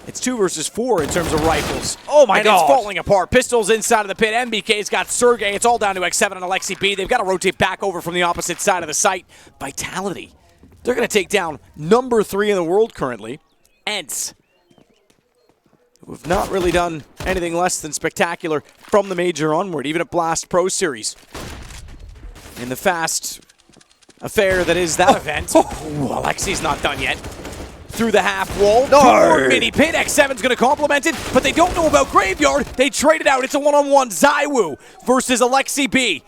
It's 2 versus 4 in terms of rifles. Oh my God. And it's falling apart. Pistols inside of the pit. MBK's got Sergey. It's all down to X7 and Alexi B. They've got to rotate back over from the opposite side of the site. Vitality. They're going to take down number 3 in the world currently, ENCE. who've not really done anything less than spectacular from the major onward, even at Blast Pro Series. In the fast affair that is that event. Oh, Alexi's not done yet. Through the half wall. No! Mini pit. X7's going to complement it, but they don't know about Graveyard. They traded out. It's a one-on-one. Zywoo versus Alexi B.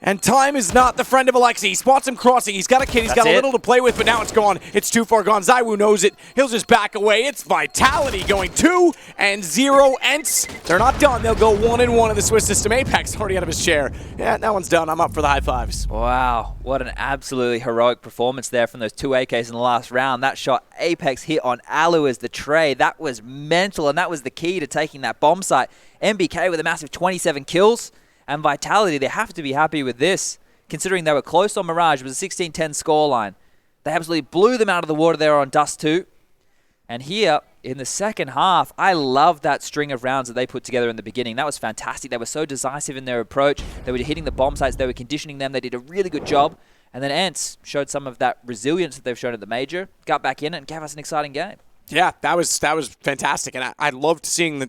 And time is not the friend of Alexi. He spots him crossing. He's got a kid. He's got a little to play with, but now it's gone. It's too far gone. Zywoo knows it. He'll just back away. It's Vitality going 2-0 ENCE. They're not done. They'll go 1-1 in the Swiss system. Apex already out of his chair. Yeah, that one's done. I'm up for the high fives. Wow, what an absolutely heroic performance there from those two AKs in the last round. That shot Apex hit on Alu as the trade. That was mental, and that was the key to taking that bomb site. MBK with a massive 27 kills. And Vitality, they have to be happy with this, considering they were close on Mirage. It was a 16-10 scoreline. They absolutely blew them out of the water there on Dust 2. And here, in the second half, I love that string of rounds that they put together in the beginning. That was fantastic. They were so decisive in their approach. They were hitting the bomb sites. They were conditioning them. They did a really good job. And then ENCE showed some of that resilience that they've shown at the major, got back in it, and gave us an exciting game. Yeah, that was fantastic. And I loved seeing the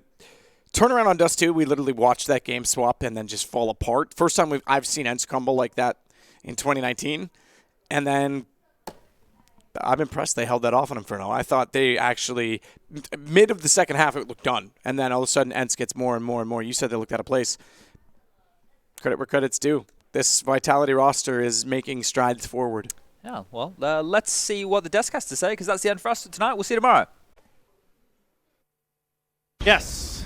turnaround on Dust 2, we literally watched that game swap and then just fall apart. First time I've seen ENCE crumble like that in 2019. And then I'm impressed they held that off on Inferno. I thought they actually, mid of the second half, it looked done. And then all of a sudden, ENCE gets more and more and more. You said they looked out of place. Credit where credit's due. This Vitality roster is making strides forward. Yeah, well, let's see what the desk has to say, because that's the end for us tonight. We'll see you tomorrow. Yes.